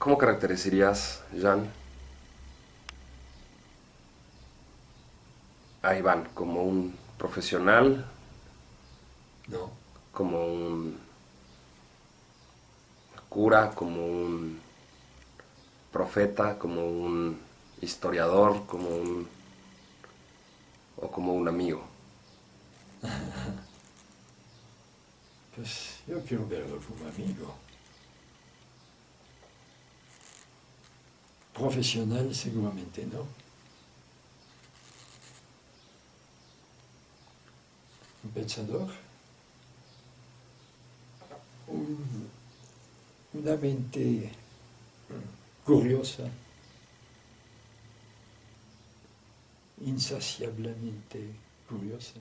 ¿Cómo caracterizarías, Jan, a Iván? ¿Como un profesional? No, ¿Como un cura? ¿Como un profeta? ¿Como un historiador? ¿O como un amigo? pues yo quiero verlo como amigo. Profesional seguramente no. Un pensador, un- una mente curiosa, insaciablemente curiosa.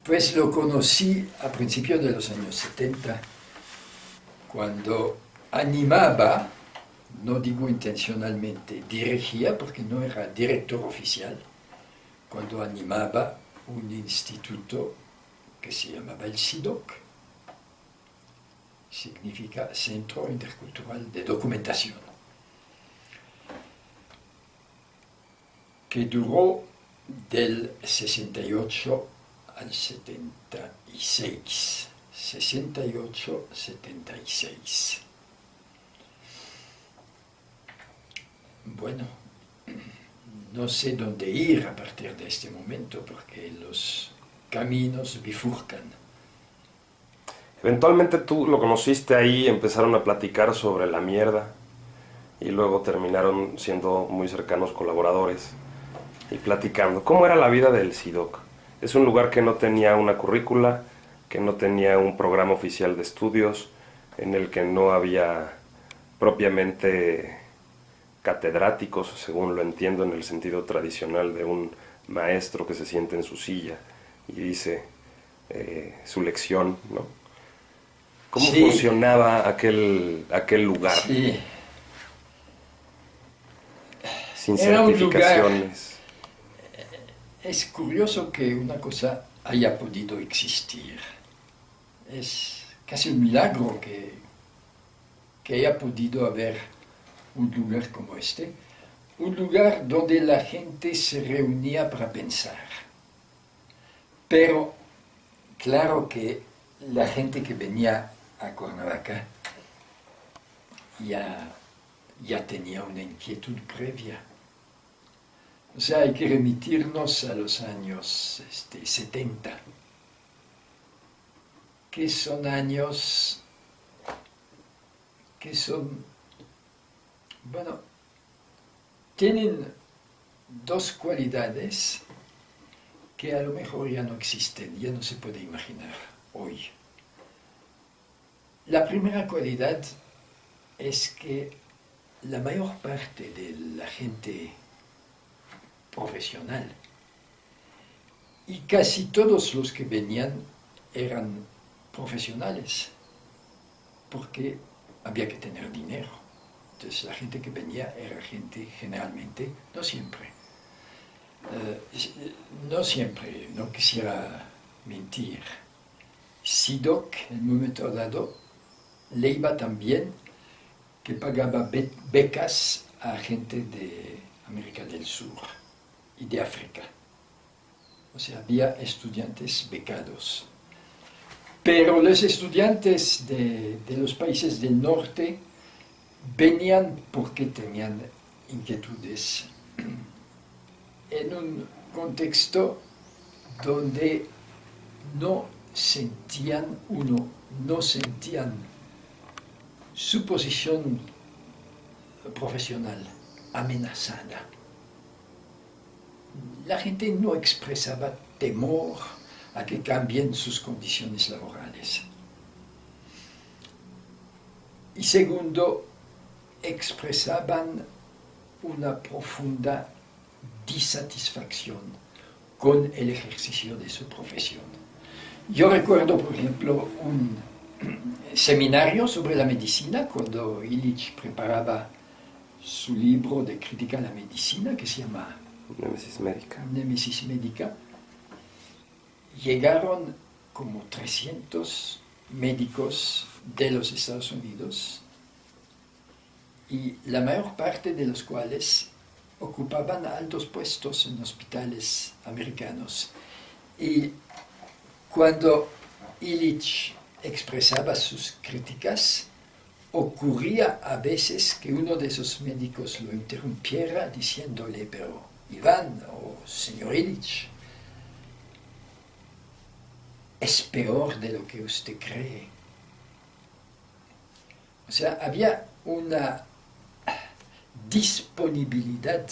Pues lo conocí a principios de los años 70, cuando animaba, no digo intencionalmente, dirigía, porque no era director oficial, cuando animaba un instituto que se llamaba el CIDOC, significa Centro Intercultural de Documentación, que duró del 68 al 76. 68-76. Bueno, no sé dónde ir a partir de este momento porque los caminos bifurcan. Eventualmente tú lo conociste ahí, empezaron a platicar sobre la mierda y luego terminaron siendo muy cercanos colaboradores y platicando. ¿Cómo era la vida del SIDOC? Es un lugar que no tenía una currícula, que no tenía un programa oficial de estudios, en el que no había propiamente catedráticos, según lo entiendo en el sentido tradicional de un maestro que se siente en su silla y dice su lección, ¿no? ¿Cómo Sí, funcionaba aquel lugar sí. sin Era un lugar. certificaciones? Es curioso que una cosa haya podido existir. Es casi un milagro que haya podido haber un lugar como este. Un lugar donde la gente se reunía para pensar. Pero claro que la gente que venía a Cuernavaca ya tenía una inquietud previa. O sea, hay que remitirnos a los años 70, que son años que son, bueno, tienen dos cualidades que a lo mejor ya no existen, ya no se puede imaginar hoy. La primera cualidad es que la mayor parte de la gente profesional y casi todos los que venían eran profesionales, porque había que tener dinero. Entonces la gente que venía era gente generalmente, no siempre, no siempre, no quisiera mentir. SIDOC en un momento dado le iba tan bien que pagaba becas a gente de América del Sur y de África. O sea, había estudiantes becados. Pero los estudiantes de los países del norte venían porque tenían inquietudes en un contexto donde no sentían su posición profesional amenazada. La gente no expresaba temor a que cambien sus condiciones laborales. Y segundo, expresaban una profunda disatisfacción con el ejercicio de su profesión. Yo recuerdo, por ejemplo, un seminario sobre la medicina cuando Illich preparaba su libro de crítica a la medicina que se llama Némesis médica. Némesis médica, llegaron como 300 médicos de los Estados Unidos y la mayor parte de los cuales ocupaban altos puestos en hospitales americanos. Y cuando Illich expresaba sus críticas, ocurría a veces que uno de esos médicos lo interrumpiera diciéndole: pero Iván o señor Illich, es peor de lo que usted cree. O sea, había una disponibilidad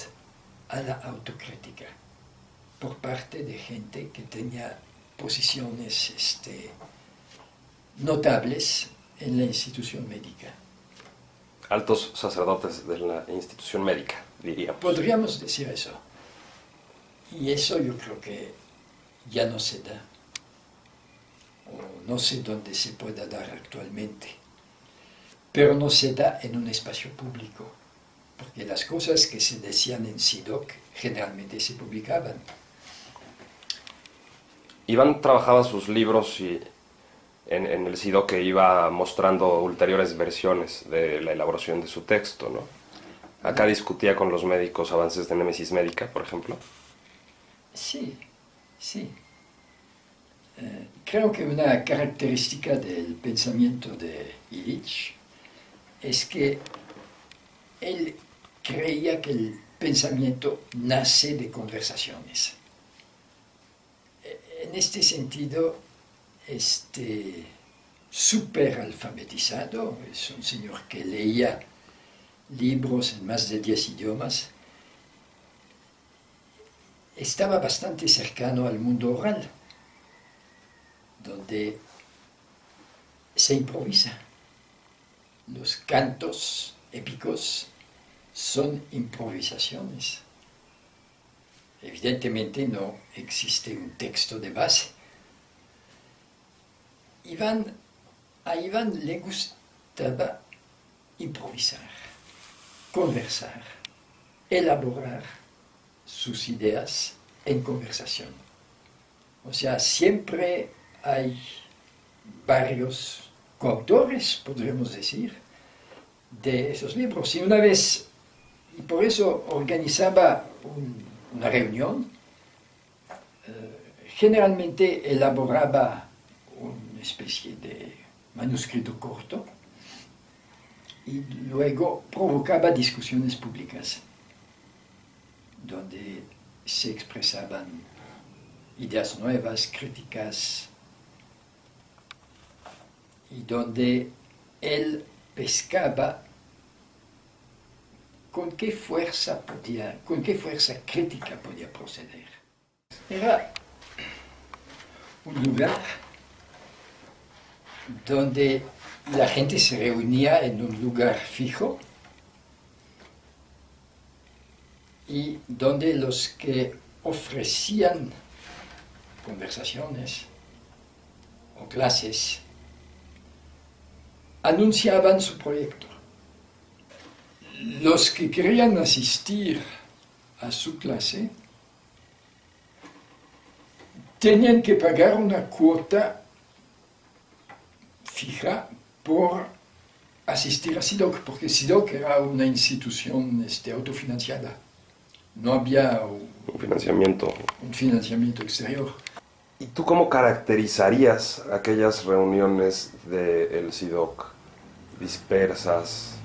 a la autocrítica por parte de gente que tenía posiciones notables en la institución médica. Altos sacerdotes de la institución médica, diríamos. Podríamos decir eso. Y eso yo creo que ya no se da, o no sé dónde se pueda dar actualmente, pero no se da en un espacio público, porque las cosas que se decían en SIDOC generalmente se publicaban. Iván trabajaba sus libros y en el SIDOC que iba mostrando ulteriores versiones de la elaboración de su texto, ¿no? Acá discutía con los médicos avances de Némesis médica, por ejemplo. Sí, sí. Creo que una característica del pensamiento de Illich es que él creía que el pensamiento nace de conversaciones. En este sentido, súper alfabetizado, es un señor que leía libros en más de 10 idiomas, estaba bastante cercano al mundo oral, donde se improvisa. Los cantos épicos son improvisaciones. Evidentemente no existe un texto de base. A Iván le gustaba improvisar, conversar, elaborar sus ideas en conversación. O sea, siempre hay varios coautores, podríamos decir, de esos libros. Y una vez, y por eso organizaba una reunión, generalmente elaboraba una especie de manuscrito corto y luego provocaba discusiones públicas donde se expresaban ideas nuevas, críticas, y donde él pescaba con qué fuerza crítica podía proceder. Era un lugar donde la gente se reunía en un lugar fijo y donde los que ofrecían conversaciones o clases anunciaban su proyecto. Los que querían asistir a su clase tenían que pagar una cuota fija por asistir a SIDOC, porque SIDOC era una institución autofinanciada. No había Un financiamiento. un financiamiento exterior. ¿Y tú cómo caracterizarías aquellas reuniones del SIDOC dispersas,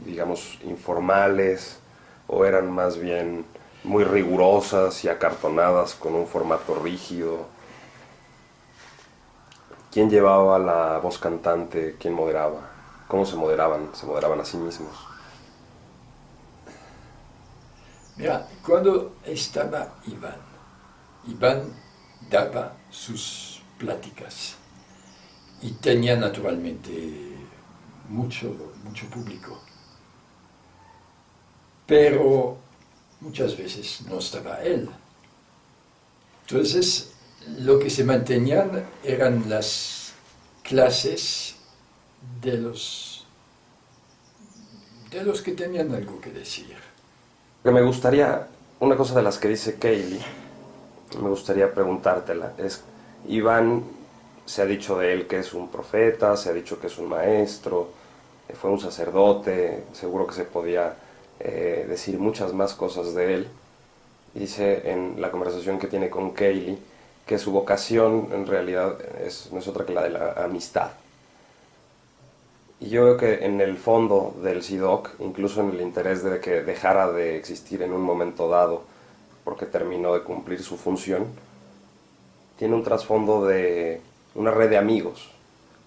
digamos, informales, o eran más bien muy rigurosas y acartonadas con un formato rígido? ¿Quién llevaba la voz cantante? ¿Quién moderaba? ¿Cómo se moderaban? ¿Se moderaban a sí mismos? Mira, cuando estaba Iván daba sus pláticas y tenía naturalmente mucho público, pero muchas veces no estaba él. Entonces, lo que se mantenían eran las clases de los que tenían algo que decir. Que me gustaría, una cosa de las que dice Kaylee, me gustaría preguntártela, es, Iván, se ha dicho de él que es un profeta, se ha dicho que es un maestro, fue un sacerdote, seguro que se podía decir muchas más cosas de él. Dice en la conversación que tiene con Kaylee que su vocación en realidad no es otra que la de la amistad. Y yo veo que en el fondo del SIDOC, incluso en el interés de que dejara de existir en un momento dado, porque terminó de cumplir su función, tiene un trasfondo de una red de amigos.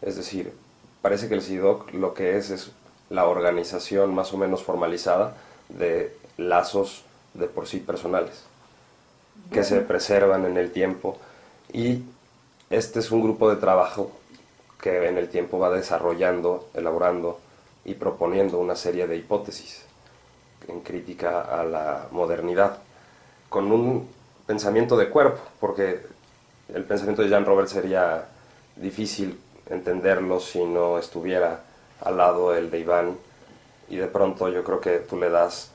Es decir, parece que el SIDOC lo que es la organización más o menos formalizada de lazos de por sí personales, que se Bueno, preservan en el tiempo. Y este es un grupo de trabajo que en el tiempo va desarrollando, elaborando y proponiendo una serie de hipótesis en crítica a la modernidad, con un pensamiento de cuerpo, porque el pensamiento de Jean Robert sería difícil entenderlo si no estuviera al lado el de Iván, y de pronto yo creo que tú le das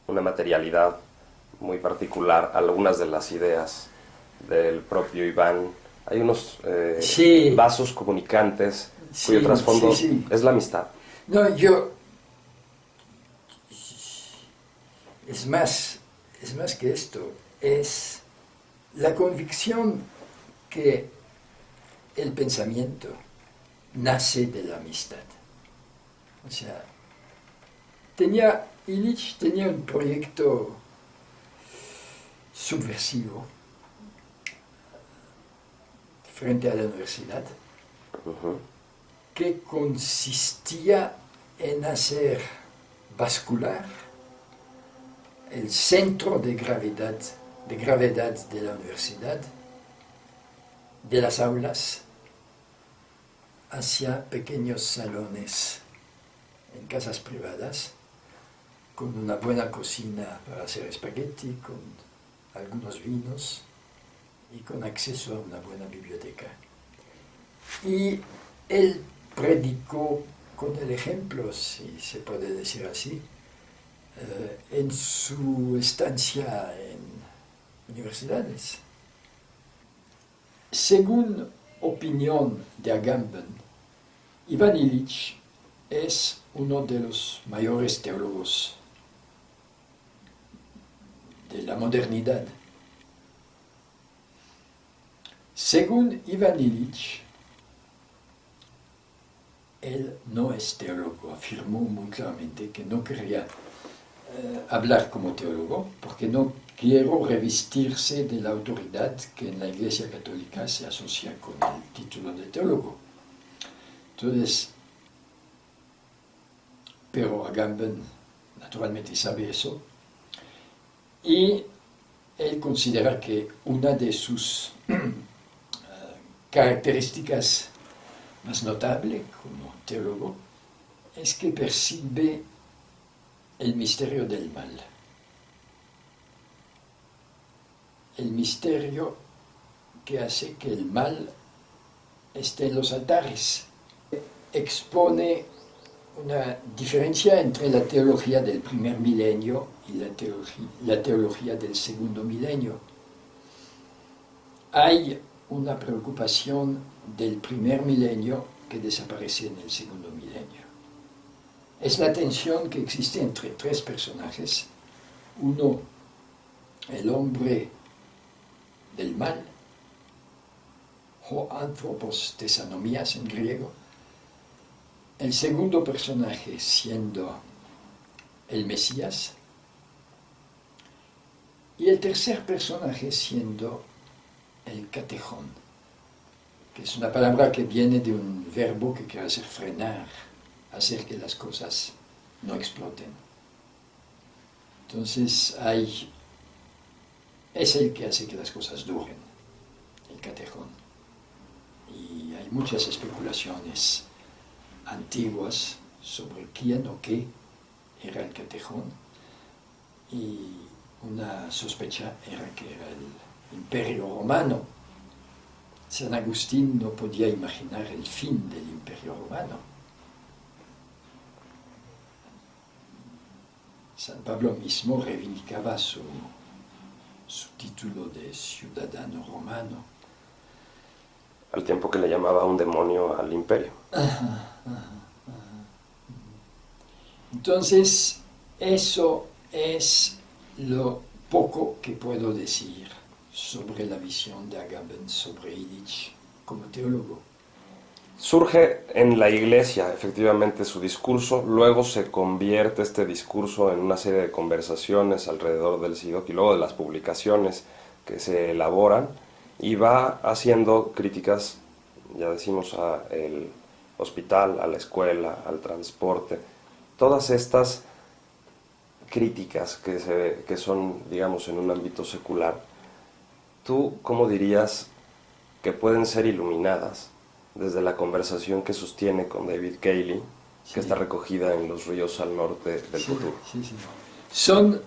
una materialidad muy particular a algunas de las ideas del propio Iván. Hay unos sí, vasos comunicantes cuyo sí, sí, trasfondo sí. es la amistad. No, es más, es más que esto, es la convicción que el pensamiento nace de la amistad. O sea, Illich tenía un proyecto subversivo frente a la universidad que consistía en hacer bascular el centro de gravedad de la universidad, de las aulas, hacia pequeños salones en casas privadas, con una buena cocina para hacer espagueti, con algunos vinos y con acceso a una buena biblioteca. Y él predicó con el ejemplo, si se puede decir así, en su estancia en universidades. Según opinión de Agamben, Iván Illich es uno de los mayores teólogos de la modernidad. Según Iván Illich, él no es teólogo, afirmó muy claramente que no quería hablar como teólogo porque no quiero revestirse de la autoridad que en la Iglesia Católica se asocia con el título de teólogo. Entonces, pero Agamben naturalmente sabe eso y él considera que una de sus características más notable como teólogo es que percibe el misterio del mal. El misterio que hace que el mal esté en los altares. Expone una diferencia entre la teología del primer milenio y la teología del segundo milenio. Hay una preocupación del primer milenio que desaparece en el segundo milenio. Es la tensión que existe entre tres personajes. Uno, el hombre del mal, ho anthropos tesanomías en griego. El segundo personaje siendo el Mesías. Y el tercer personaje siendo el catejón, que es una palabra que viene de un verbo que quiere decir frenar, hacer que las cosas no exploten. Entonces es el que hace que las cosas duren, el catejón. Y hay muchas especulaciones antiguas sobre quién o qué era el catejón, y una sospecha era que era el Imperio Romano. San Agustín no podía imaginar el fin del Imperio Romano. San Pablo mismo reivindicaba su título de ciudadano romano. Al tiempo que le llamaba un demonio al imperio. Entonces, eso es lo poco que puedo decir sobre la visión de Agamben sobre Illich como teólogo. Surge en la iglesia, efectivamente, su discurso, luego se convierte este discurso en una serie de conversaciones alrededor del SIDOC y luego de las publicaciones que se elaboran, y va haciendo críticas, ya decimos, al hospital, a la escuela, al transporte, todas estas críticas que son, digamos, en un ámbito secular. ¿Tú cómo dirías que pueden ser iluminadas desde la conversación que sostiene con David Cayley, que está recogida en Los ríos al norte del futuro? Sí. Son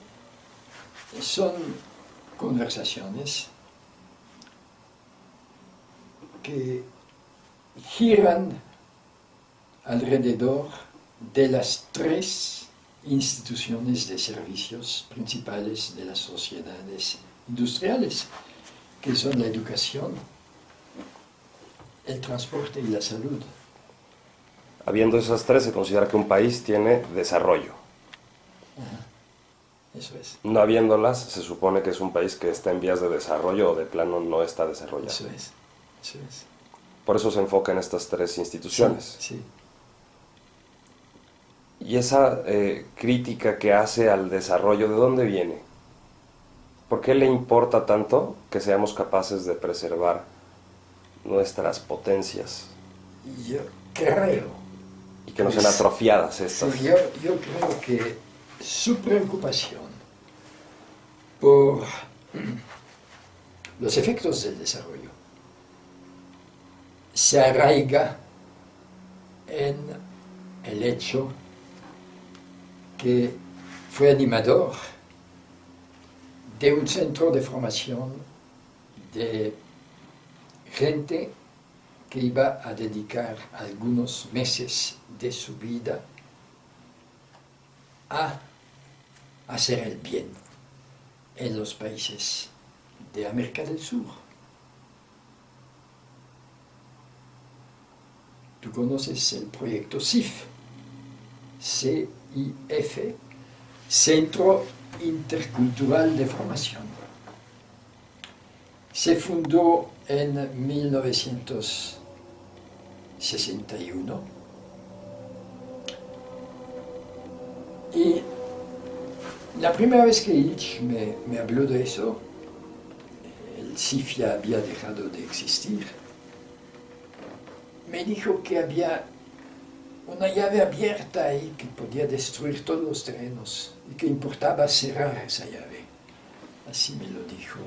conversaciones que giran alrededor de las tres instituciones de servicios principales de las sociedades industriales, que son la educación, el transporte y la salud. Habiendo esas tres, se considera que un país tiene desarrollo. Eso es. No habiéndolas, se supone que es un país que está en vías de desarrollo o de plano no está desarrollado. Eso es. Por eso se enfoca en estas tres instituciones. Sí. Y esa crítica que hace al desarrollo, ¿de dónde viene? ¿Por qué le importa tanto que seamos capaces de preservar nuestras potencias? Yo creo. Y que no sean atrofiadas estas. Sí, yo creo que su preocupación por los efectos del desarrollo se arraiga en el hecho que fue animador de un centro de formación de gente que iba a dedicar algunos meses de su vida a hacer el bien en los países de América del Sur. Tú conoces el proyecto CIF, C-I-F, Centro Intercultural de Formación. Se fundó en 1961 y la primera vez que Illich me habló de eso, el CIF ya había dejado de existir, me dijo que había una llave abierta ahí que podía destruir todos los terrenos y que importaba cerrar esa llave. Así me lo dijo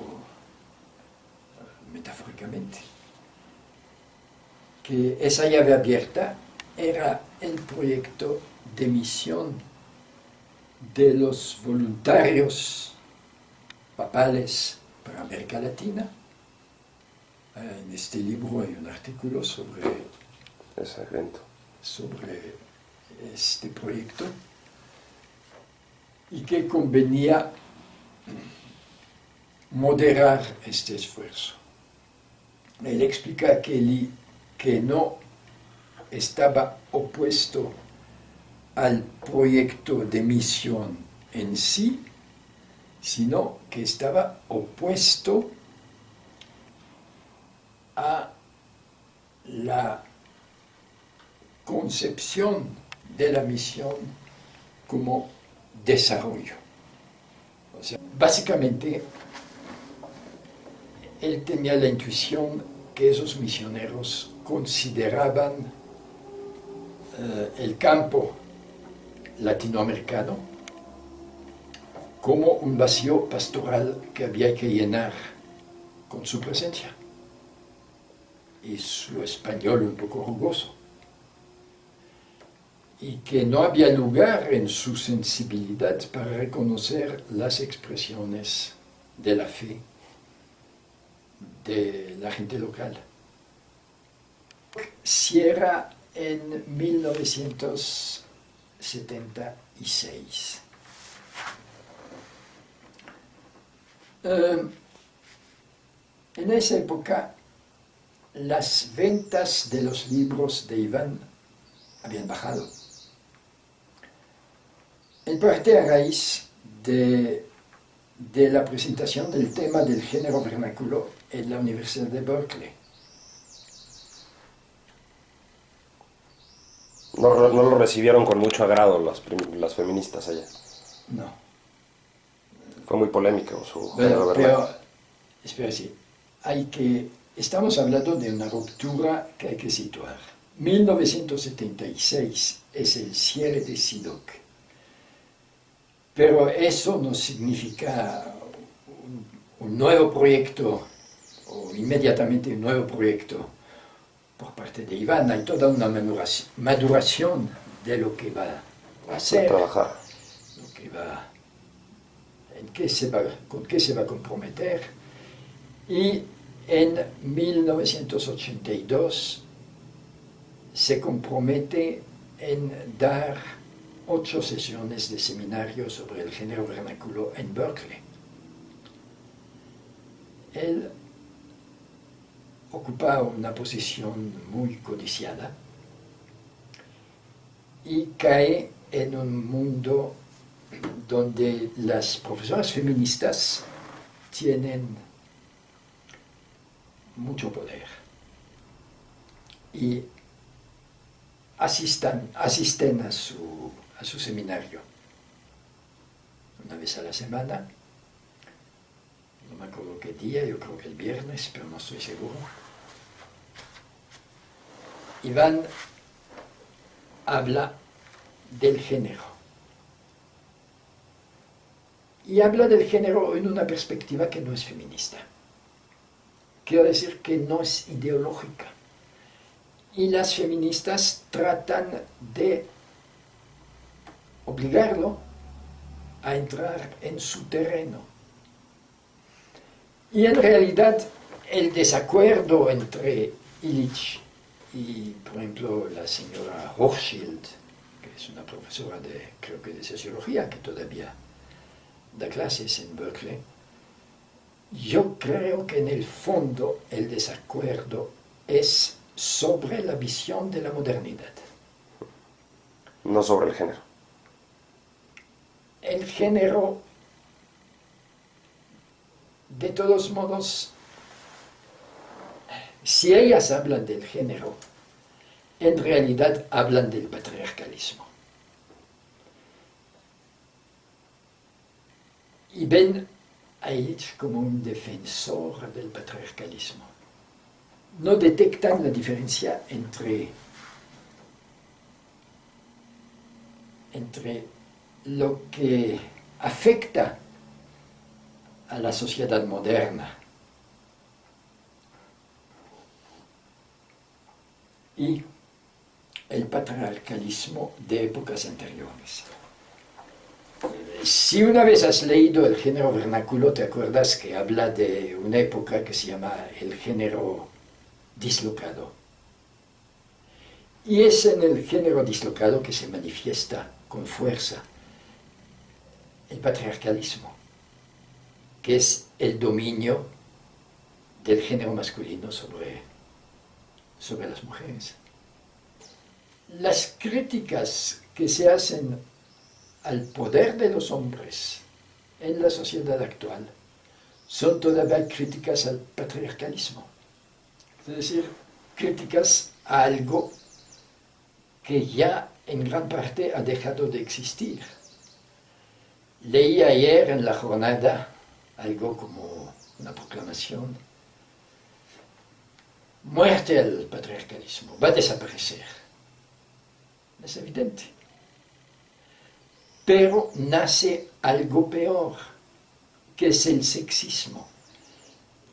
metafóricamente. Que esa llave abierta era el proyecto de misión de los voluntarios papales para América Latina. En este libro hay un artículo sobre ese evento, sobre este proyecto, y que convenía moderar este esfuerzo. Él explica que no estaba opuesto al proyecto de misión en sí, sino que estaba opuesto a la concepción de la misión como desarrollo. O sea, básicamente, él tenía la intuición que esos misioneros consideraban el campo latinoamericano como un vacío pastoral que había que llenar con su presencia y su español un poco rugoso, y que no había lugar en su sensibilidad para reconocer las expresiones de la fe de la gente local. Cierra en 1976 En esa época, las ventas de los libros de Iván habían bajado. En parte a raíz de la presentación del tema del género vernáculo en la Universidad de Berkeley. No lo recibieron con mucho agrado las feministas allá. No. Fue muy polémico su Bueno, género pero, vernáculo. espera, sí, estamos hablando de una ruptura que hay que situar. 1976 es el cierre de SIDOC. Pero eso no significa un nuevo proyecto, o inmediatamente un nuevo proyecto por parte de Iván. Hay toda una maduración de lo que va a hacer, Trabajar. lo que va, con qué se va a comprometer. Y en 1982 se compromete en dar 8 sesiones de seminario sobre el género vernáculo en Berkeley. Él ocupa una posición muy codiciada y cae en un mundo donde las profesoras feministas tienen mucho poder y asisten a su seminario una vez a la semana. No me acuerdo qué día, yo creo que el viernes, pero no estoy seguro. Iván habla del género. Y habla del género en una perspectiva que no es feminista. Quiero decir que no es ideológica. Y las feministas tratan de obligarlo a entrar en su terreno. Y en realidad el desacuerdo entre Illich y, por ejemplo, la señora Hochschild, que es una profesora creo que de sociología, que todavía da clases en Berkeley, yo creo que en el fondo el desacuerdo es sobre la visión de la modernidad. No sobre el género. El género, de todos modos, si ellas hablan del género, en realidad hablan del patriarcalismo. Y ven a Illich como un defensor del patriarcalismo. No detectan la diferencia entre lo que afecta a la sociedad moderna y el patriarcalismo de épocas anteriores. Si una vez has leído el género vernáculo, te acuerdas que habla de una época que se llama el género dislocado. Y es en el género dislocado que se manifiesta con fuerza el patriarcalismo, que es el dominio del género masculino sobre las mujeres. Las críticas que se hacen al poder de los hombres en la sociedad actual son todavía críticas al patriarcalismo, es decir, críticas a algo que ya en gran parte ha dejado de existir. Leí ayer en la jornada algo como una proclamación: muerte al patriarcalismo, va a desaparecer. Es evidente. Pero nace algo peor, que es el sexismo.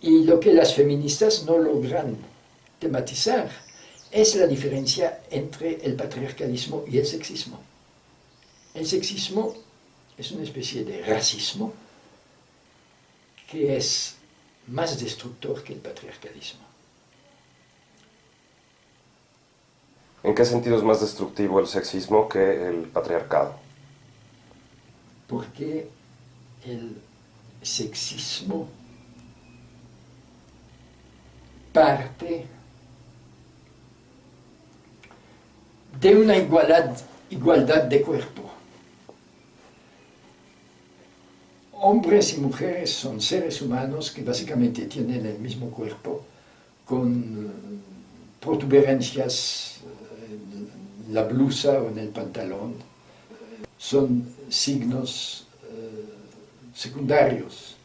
Y lo que las feministas no logran tematizar es la diferencia entre el patriarcalismo y el sexismo. El sexismo es una especie de racismo que es más destructor que el patriarcalismo. ¿En qué sentido es más destructivo el sexismo que el patriarcado? Porque el sexismo parte de una igualdad de cuerpo. Hombres y mujeres son seres humanos que básicamente tienen el mismo cuerpo, con protuberancias en la blusa o en el pantalón. Son signos secundarios.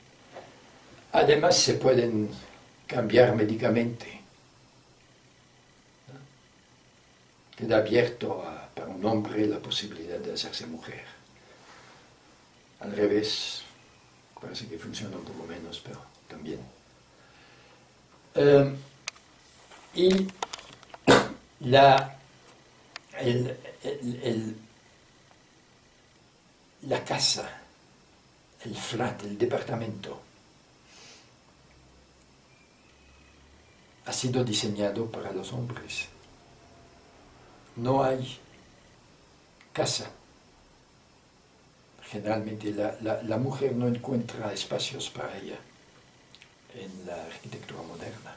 Además se pueden cambiar médicamente. Queda abierto para un hombre la posibilidad de hacerse mujer. Al revés, parece que funciona un poco menos, pero también. Y la casa, el flat, el departamento, ha sido diseñado para los hombres. No hay casa. Generalmente la mujer no encuentra espacios para ella en la arquitectura moderna.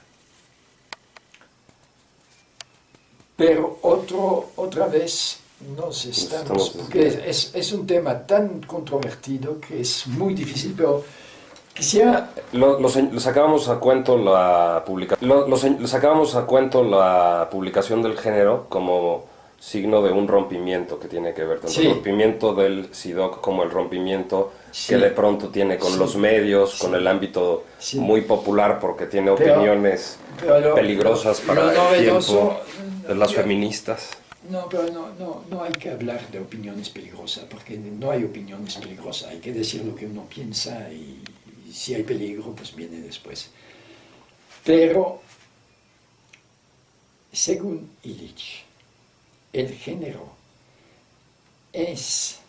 Pero otra vez nos estamos, porque es un tema tan controvertido que es muy difícil, pero quisiera... Lo sacábamos a cuento la publicación del género como signo de un rompimiento que tiene que ver tanto el rompimiento del SIDOC como el rompimiento que de pronto tiene con los medios, con el ámbito muy popular porque tiene opiniones peligrosas para el tiempo de las feministas. No, pero no hay que hablar de opiniones peligrosas, porque no hay opiniones peligrosas, hay que decir lo que uno piensa y si hay peligro, pues viene después. Pero, según Illich, el género es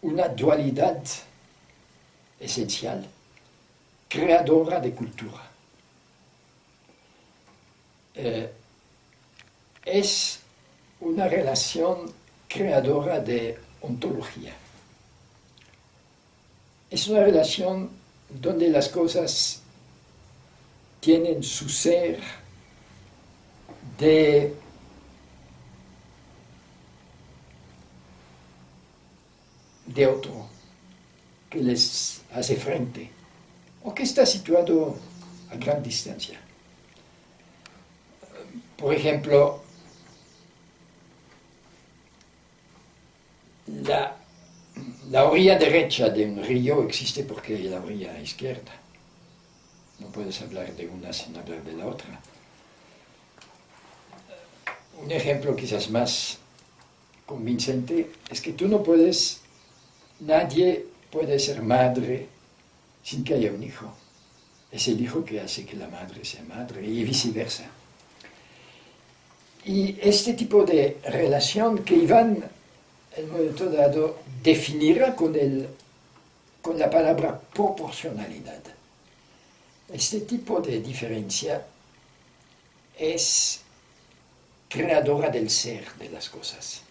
una dualidad esencial, creadora de cultura. Es una relación creadora de ontología. Es una relación donde las cosas tienen su ser de otro que les hace frente o que está situado a gran distancia. Por ejemplo, la orilla derecha de un río existe porque hay la orilla izquierda. No puedes hablar de una sin hablar de la otra. Un ejemplo quizás más convincente es que nadie puede ser madre sin que haya un hijo. Es el hijo que hace que la madre sea madre y viceversa. Y este tipo de relación que Iván en un momento dado definirá con la palabra proporcionalidad. Este tipo de diferencia es creadora del ser de las cosas.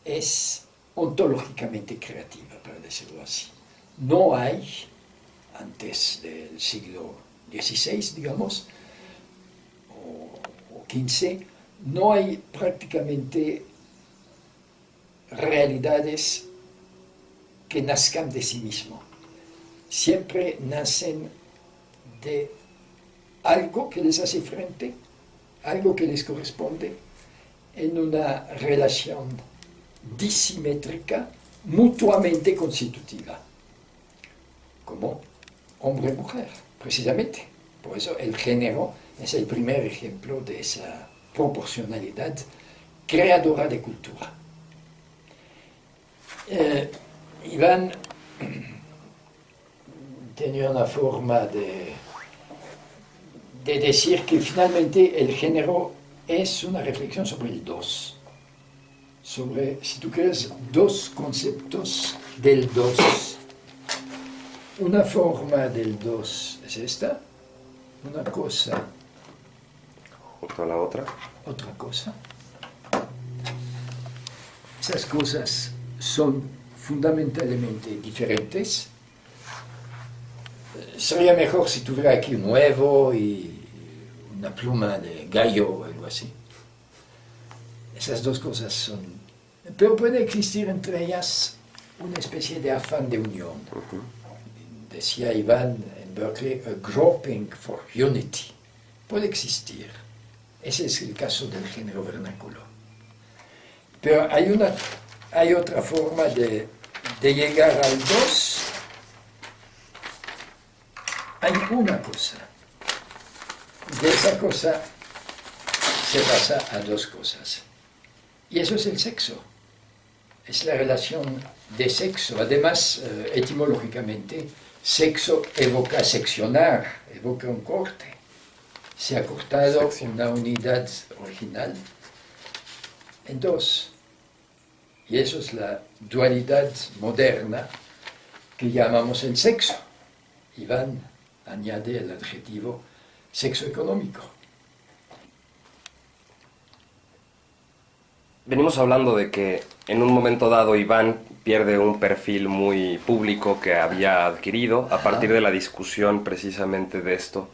Es ontológicamente creativa, para decirlo así. No hay, antes del siglo XVI, digamos, o XV, no hay prácticamente realidades que nazcan de sí mismo. Siempre nacen de algo que les hace frente, algo que les corresponde, en una relación disimétrica, mutuamente constitutiva, como hombre-mujer, precisamente. Por eso el género es el primer ejemplo de esa proporcionalidad creadora de cultura. Iván tenía una forma de decir que finalmente el género es una reflexión sobre el dos, sobre, si tú quieres, dos conceptos del dos. Una forma del dos es esta, una cosa, junto a la otra. Otra cosa. Esas cosas son fundamentalmente diferentes. Sería mejor si tuviera aquí un huevo y una pluma de gallo o algo así. Esas dos cosas son... Pero puede existir entre ellas una especie de afán de unión. Decía Iván en Berkeley, a groping for unity. Puede existir. Ese es el caso del género vernáculo. Pero hay otra forma de llegar al dos. Hay una cosa. De esa cosa se pasa a dos cosas. Y eso es el sexo. Es la relación de sexo. Además, etimológicamente, sexo evoca seccionar, evoca un corte. Se ha cortado una unidad original en dos. Y eso es la dualidad moderna que llamamos el sexo. Iván añade el adjetivo sexo económico. Venimos hablando de que en un momento dado Iván pierde un perfil muy público que había adquirido a partir de la discusión precisamente de esto,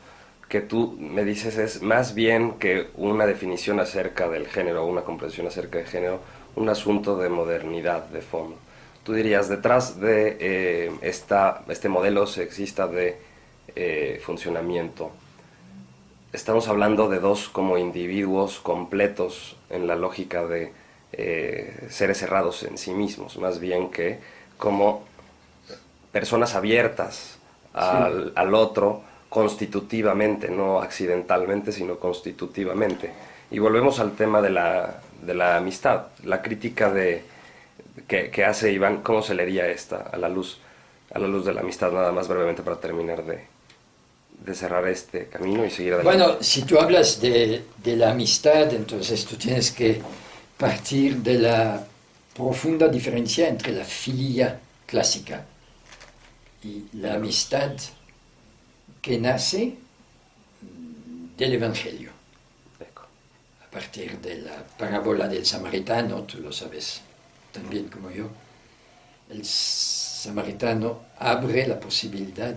que tú me dices es más bien que una definición acerca del género, una comprensión acerca del género, un asunto de modernidad de fondo. Tú dirías, detrás de este modelo sexista de funcionamiento, estamos hablando de dos como individuos completos en la lógica de seres cerrados en sí mismos, más bien que como personas abiertas al otro constitutivamente, no accidentalmente, sino constitutivamente. Y volvemos al tema de la amistad, la crítica que hace Iván. ¿Cómo se leería esta a la luz de la amistad? Nada más brevemente para terminar de cerrar este camino y seguir adelante. Bueno, si tú hablas de la amistad, entonces tú tienes que partir de la profunda diferencia entre la filia clásica y la amistad que nace del Evangelio. A partir de la parábola del samaritano, tú lo sabes tan bien como yo, el samaritano abre la posibilidad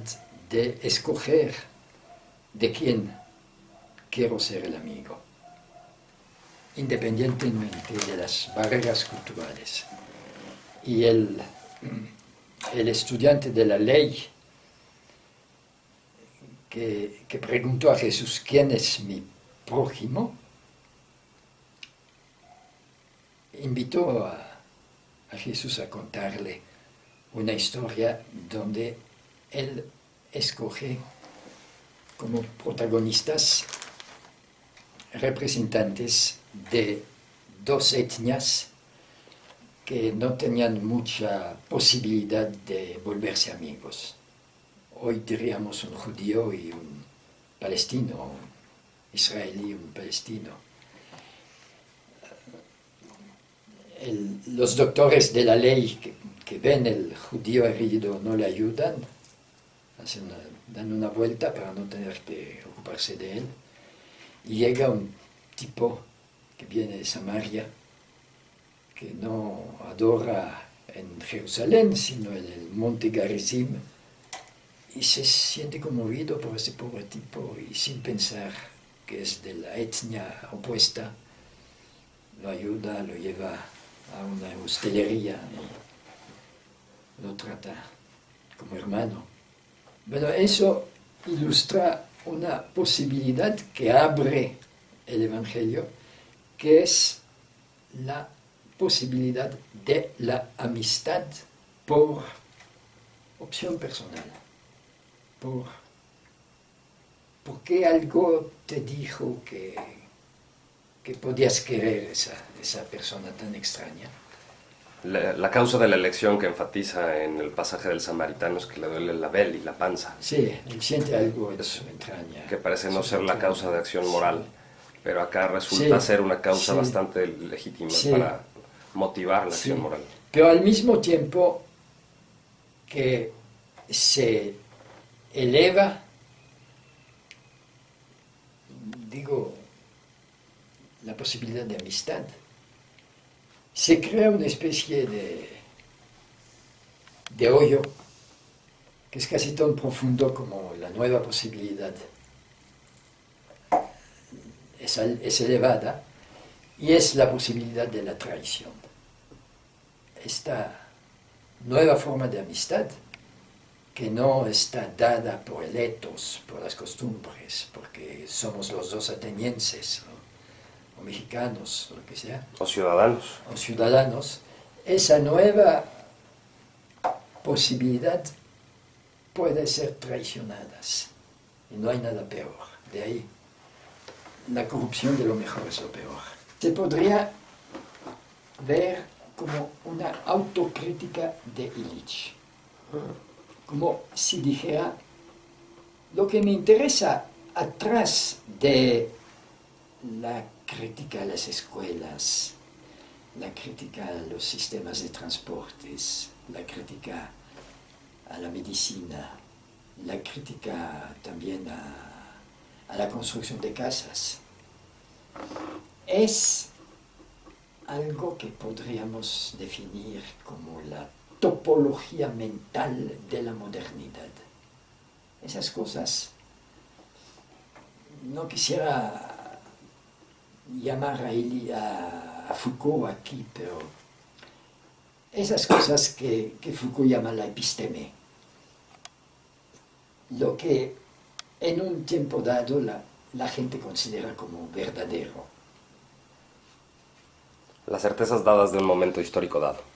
de escoger de quién quiero ser el amigo, independientemente de las barreras culturales. Y el estudiante de la ley que preguntó a Jesús, ¿quién es mi prójimo?, invitó a Jesús a contarle una historia donde él escoge como protagonistas representantes de dos etnias que no tenían mucha posibilidad de volverse amigos. Hoy diríamos un judío y un palestino, un israelí y un palestino. Los doctores de la ley que ven el judío herido no le ayudan, dan una vuelta para no tener que ocuparse de él. Y llega un tipo que viene de Samaria, que no adora en Jerusalén, sino en el monte Garizim, y se siente conmovido por ese pobre tipo, y sin pensar que es de la etnia opuesta, lo ayuda, lo lleva a una hostelería y lo trata como hermano. Bueno, eso ilustra una posibilidad que abre el Evangelio, que es la posibilidad de la amistad por opción personal, porque algo te dijo que podías querer esa persona tan extraña. La causa de la elección que enfatiza en el pasaje del samaritano es que le duele la vel y la panza. Sí, él siente algo en su entraña. Que parece no ser la causa de acción moral, pero acá resulta ser una causa bastante legítima para motivar la acción moral. Pero al mismo tiempo que se eleva, digo, la posibilidad de amistad, se crea una especie de hoyo que es casi tan profundo como la nueva posibilidad. Es elevada y es la posibilidad de la traición. Esta nueva forma de amistad que no está dada por el ethos, por las costumbres, porque somos los dos atenienses o mexicanos, o lo que sea. O ciudadanos. O ciudadanos. Esa nueva posibilidad puede ser traicionadas. Y no hay nada peor. De ahí, la corrupción de lo mejor es lo peor. Se podría ver como una autocrítica de Illich. Como si dijera, lo que me interesa atrás de la crítica a las escuelas, la crítica a los sistemas de transportes, la crítica a la medicina, la crítica también a la construcción de casas, es algo que podríamos definir como la topología mental de la modernidad. Esas cosas, no quisiera llamar a Foucault aquí, pero esas cosas que Foucault llama la episteme, lo que en un tiempo dado la gente considera como verdadero. Las certezas dadas de un momento histórico dado.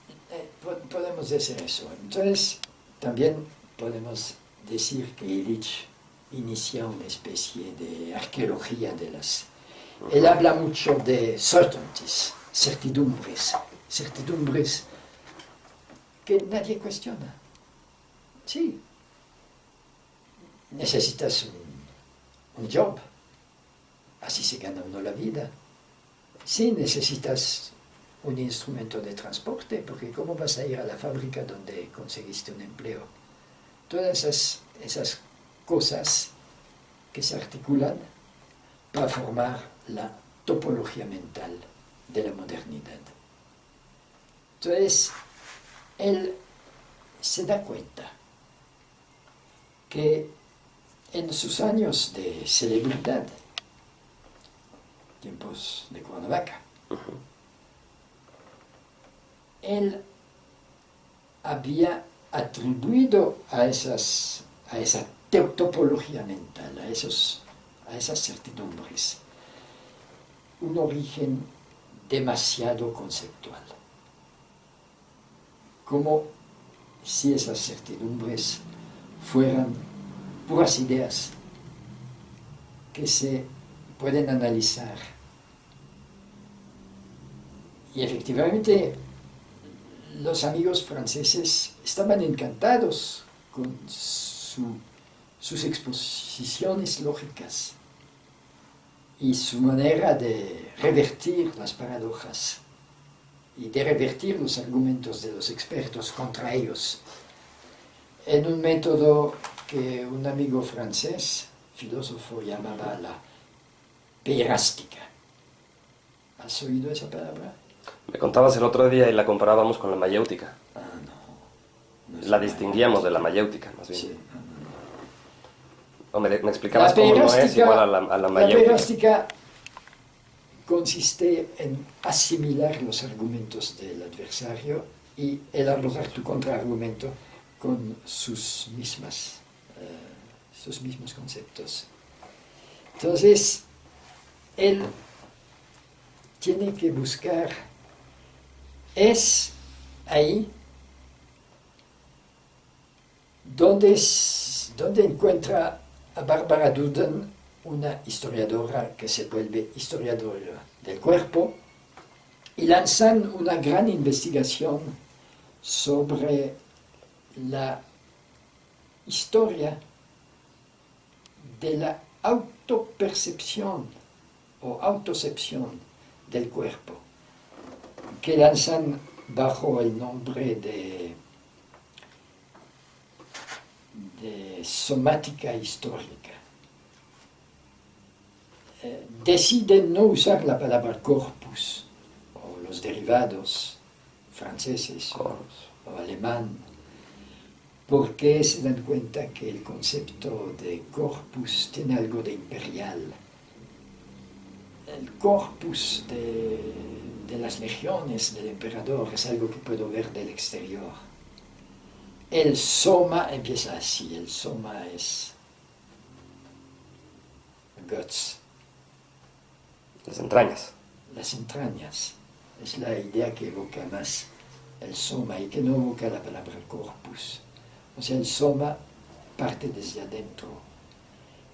Podemos decir eso. Entonces, también podemos decir que Illich inicia una especie de arqueología de las... Él habla mucho de certainties, certidumbres que nadie cuestiona. Sí, necesitas un job, así se gana uno la vida. Sí, necesitas un instrumento de transporte, porque ¿cómo vas a ir a la fábrica donde conseguiste un empleo? Todas esas cosas que se articulan para formar la topología mental de la modernidad. Entonces, él se da cuenta que en sus años de celebridad, tiempos de Cuernavaca, él había atribuido a esa topología mental, a esas certidumbres, un origen demasiado conceptual. Como si esas certidumbres fueran puras ideas que se pueden analizar. Y efectivamente, los amigos franceses estaban encantados con sus exposiciones lógicas y su manera de revertir las paradojas y de revertir los argumentos de los expertos contra ellos en un método que un amigo francés, filósofo, llamaba la perástica. ¿Has oído esa palabra? Me contabas el otro día y la comparábamos con la mayéutica. Ah, no. La distinguíamos de la mayéutica, más bien. Sí. O me explicabas cómo no es igual a la mayéutica. La perástica consiste en asimilar los argumentos del adversario y elaborar tu contraargumento con sus mismos conceptos. Entonces, él tiene que buscar, es ahí donde encuentra a Barbara Duden, una historiadora que se vuelve historiadora del cuerpo, y lanzan una gran investigación sobre la historia de la autopercepción o autocepción del cuerpo, que lanzan bajo el nombre de somática histórica. Deciden no usar la palabra corpus o los derivados franceses o alemán, porque se dan cuenta que el concepto de corpus tiene algo de imperial. El corpus de las legiones del emperador es algo que puedo ver del exterior. El soma empieza así, el soma es guts. Las entrañas. Las entrañas, es la idea que evoca más el soma y que no evoca la palabra corpus. O sea, el soma parte desde adentro.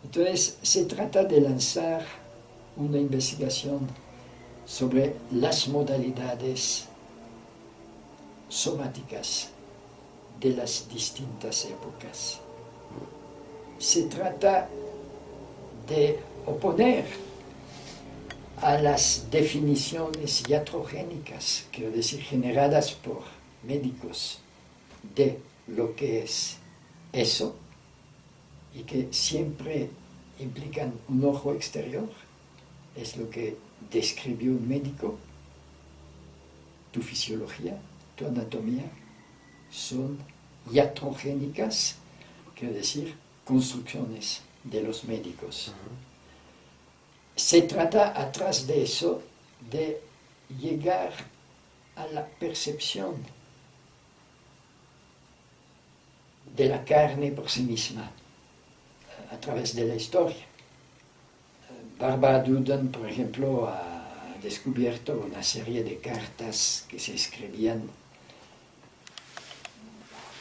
Entonces, se trata de lanzar una investigación sobre las modalidades somáticas de las distintas épocas. Se trata de oponer a las definiciones iatrogénicas, quiero decir, generadas por médicos de lo que es eso y que siempre implican un ojo exterior, es lo que describió un médico. Tu fisiología, tu anatomía son iatrogénicas, quiero decir, construcciones de los médicos. Se trata atrás de eso de llegar a la percepción de la carne por sí misma a través de la historia. Barbara Duden, por ejemplo, ha descubierto una serie de cartas que se escribían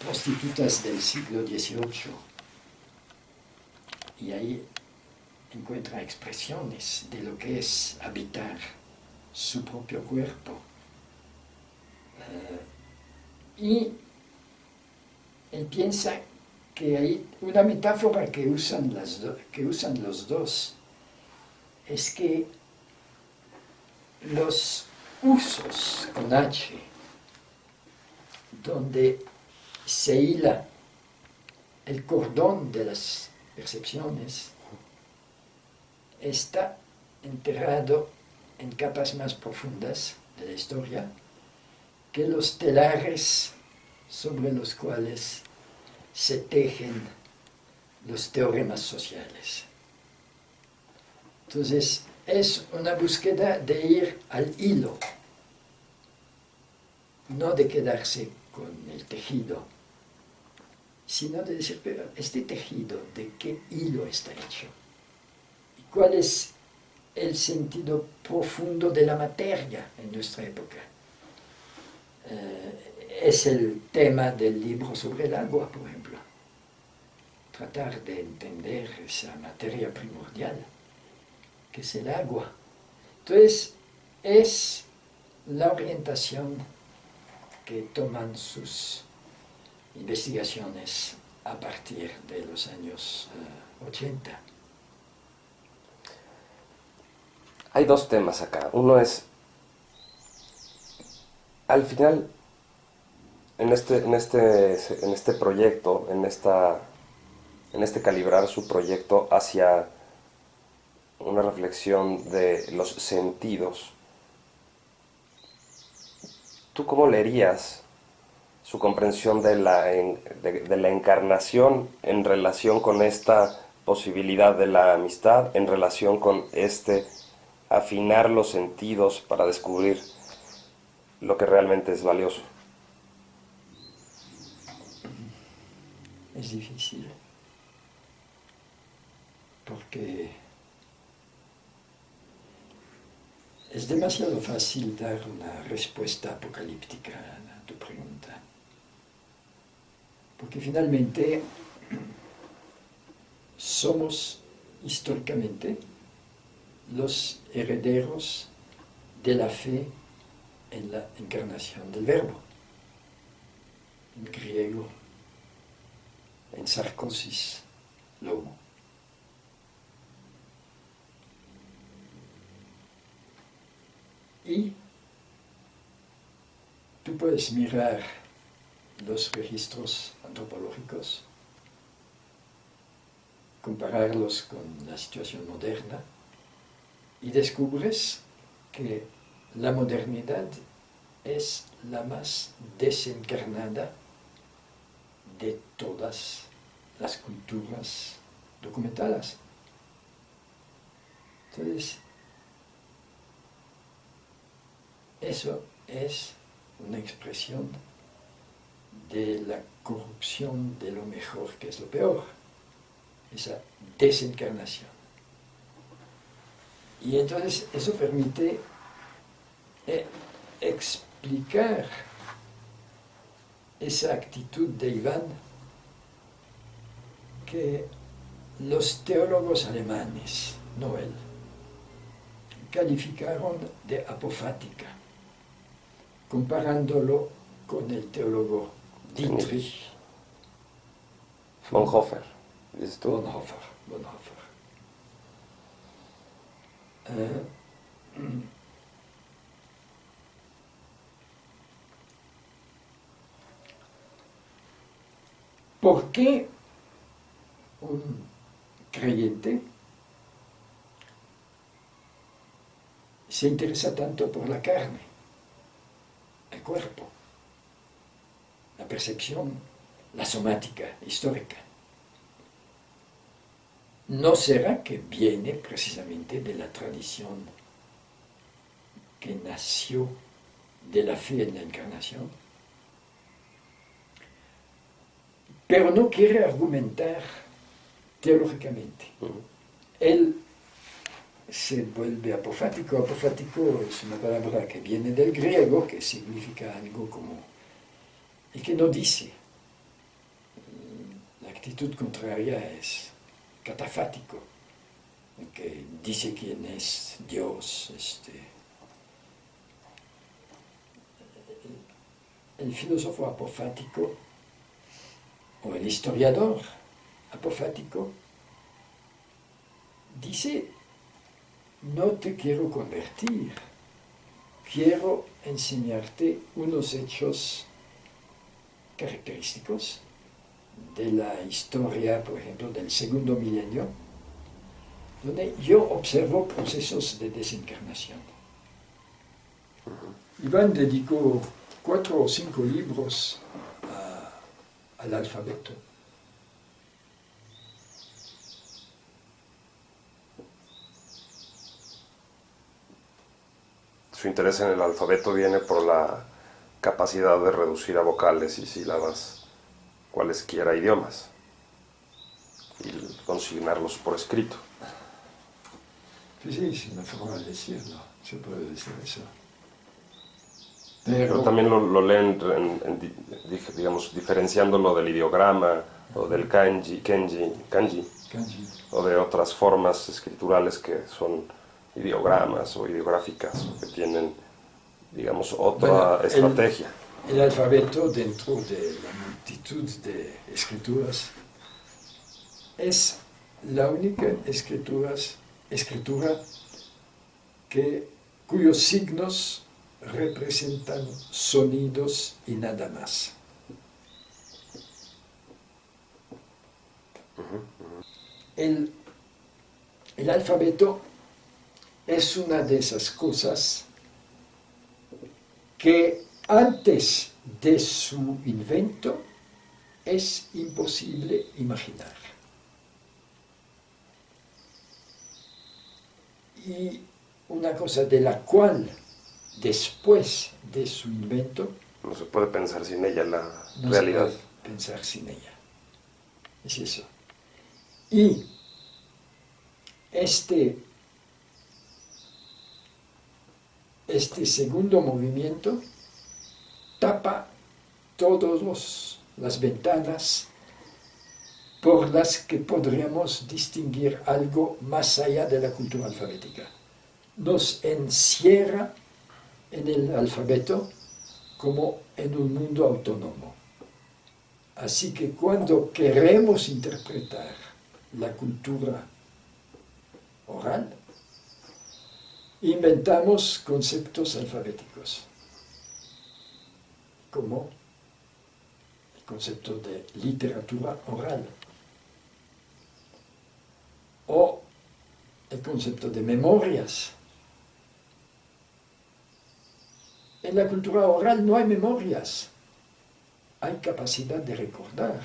prostitutas del siglo XVIII y ahí encuentra expresiones de lo que es habitar su propio cuerpo. Y él piensa que hay una metáfora que usan los dos, es que los usos con H, donde se hila el cordón de las percepciones, está enterrado en capas más profundas de la historia que los telares sobre los cuales se tejen los teoremas sociales. Entonces, es una búsqueda de ir al hilo, no de quedarse con el tejido, sino de decir, pero este tejido, ¿de qué hilo está hecho? ¿Y cuál es el sentido profundo de la materia en nuestra época? Es el tema del libro sobre el agua, por ejemplo. Tratar de entender esa materia primordial, que es el agua. Entonces, es la orientación que toman sus investigaciones a partir de los años 80. Hay dos temas acá. Uno es, al final, en este proyecto, en este calibrar su proyecto hacia una reflexión de los sentidos, ¿tú cómo leerías su comprensión de la encarnación en relación con esta posibilidad de la amistad, en relación con afinar los sentidos para descubrir lo que realmente es valioso? Es difícil, porque es demasiado fácil dar una respuesta apocalíptica a tu pregunta, porque finalmente somos históricamente los herederos de la fe en la encarnación del Verbo, en griego, en sarcosis, lomo. Y tú puedes mirar los registros antropológicos, compararlos con la situación moderna y descubres que la modernidad es la más desencarnada de todas las culturas documentadas. Entonces, eso es una expresión de la corrupción de lo mejor que es lo peor, esa desencarnación. Y entonces eso permite explicar esa actitud de Iván que los teólogos alemanes, no él, calificaron de apofática, comparándolo con el teólogo Dietrich Bonhoeffer, dices tú. Bonhoeffer. ¿Por qué un creyente se interesa tanto por la carne, el cuerpo, la percepción, la somática histórica? ¿No será que viene precisamente de la tradición que nació de la fe en la encarnación? Pero no quiere argumentar teológicamente. Él se vuelve apofático. Apofático es una palabra que viene del griego, que significa algo como el que no dice. La actitud contraria es catafático, el que dice quién es Dios. El filósofo apofático o el historiador apofático dice: no te quiero convertir, quiero enseñarte unos hechos característicos de la historia, por ejemplo, del segundo milenio, donde yo observo procesos de desencarnación. Iván dedicó 4 o 5 libros al alfabeto. Su interés en el alfabeto viene por la capacidad de reducir a vocales y sílabas cualesquiera idiomas y consignarlos por escrito. Sí, es una forma de decirlo, se puede decir eso. Pero también lo leen, digamos, diferenciándolo del ideograma o del kanji, o de otras formas escriturales que son ideogramas o ideográficas, o que tienen, digamos, otra estrategia. El alfabeto, dentro de la multitud de escrituras, es la única escritura cuyos signos representan sonidos y nada más. El alfabeto es una de esas cosas que antes de su invento es imposible imaginar. Y una cosa de la cual después de su invento no se puede pensar sin ella la no realidad. se puede pensar sin ella. Es eso. Y este segundo movimiento tapa todas las ventanas por las que podríamos distinguir algo más allá de la cultura alfabética. Nos encierra en el alfabeto como en un mundo autónomo. Así que cuando queremos interpretar la cultura oral, inventamos conceptos alfabéticos, como el concepto de literatura oral, o el concepto de memorias. En la cultura oral no hay memorias. hay capacidad de recordar.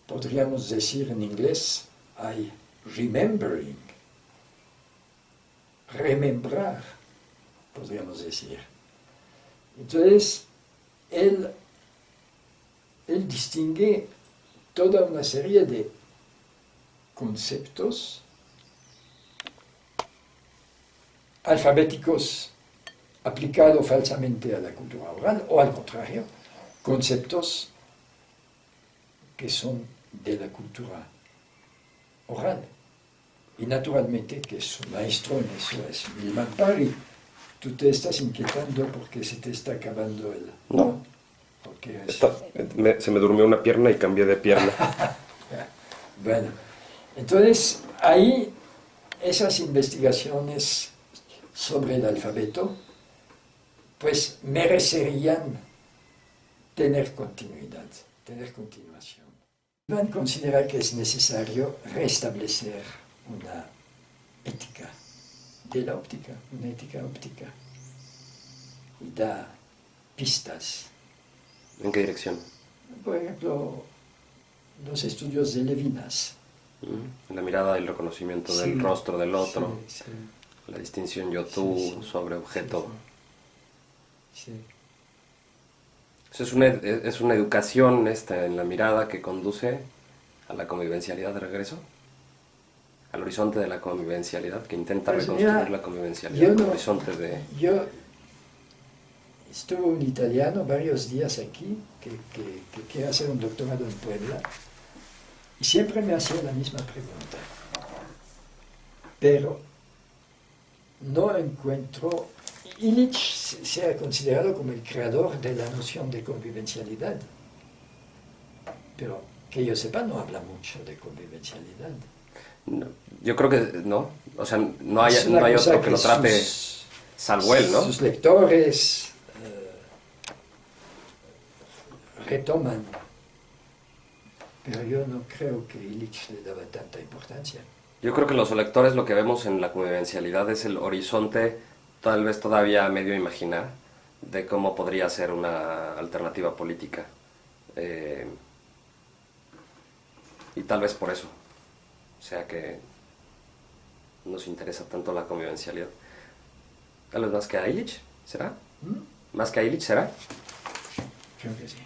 Podríamos decir en inglés, hay remembering, remembrar, podríamos decir. Entonces, él distingue toda una serie de conceptos alfabéticos aplicados falsamente a la cultura oral, o al contrario, conceptos que son de la cultura oral. Y naturalmente, que es un maestro en eso, es Milman Parry. Tú te estás inquietando porque se te está acabando el... No. Porque Se me durmió una pierna y cambié de pierna. Bueno, entonces ahí esas investigaciones sobre el alfabeto pues merecerían tener continuidad, tener continuación. Van a considerar que es necesario restablecer una ética de la óptica, una ética óptica, y da pistas. ¿En qué dirección? Por ejemplo, los estudios de Levinas. La mirada y el reconocimiento del rostro del otro, Sí. la distinción yo-tú sobre objeto. Sí. Eso es una educación en la mirada que conduce a la convivencialidad de regreso, al horizonte de la convivencialidad, que intenta Pues reconstruir mira, la convivencialidad, yo el horizonte de... Yo estuve un italiano varios días aquí que quiere hacer un doctorado en Puebla y siempre me hacía la misma pregunta, pero no encuentro... Illich se ha considerado como el creador de la noción de convivencialidad, pero que yo sepa no habla mucho de convivencialidad. No, yo creo que no, o sea, no hay Es una cosa otro que lo trate salvo él, ¿no? Sus lectores retoman, pero yo no creo que Illich le daba tanta importancia. Yo creo que los lectores lo que vemos en la convivencialidad es el horizonte, tal vez todavía medio imaginar, de cómo podría ser una alternativa política. Y tal vez por eso, o sea que nos interesa tanto la convivencialidad. Tal vez más que a Illich, ¿será? ¿Más que a Illich, será? Creo que sí.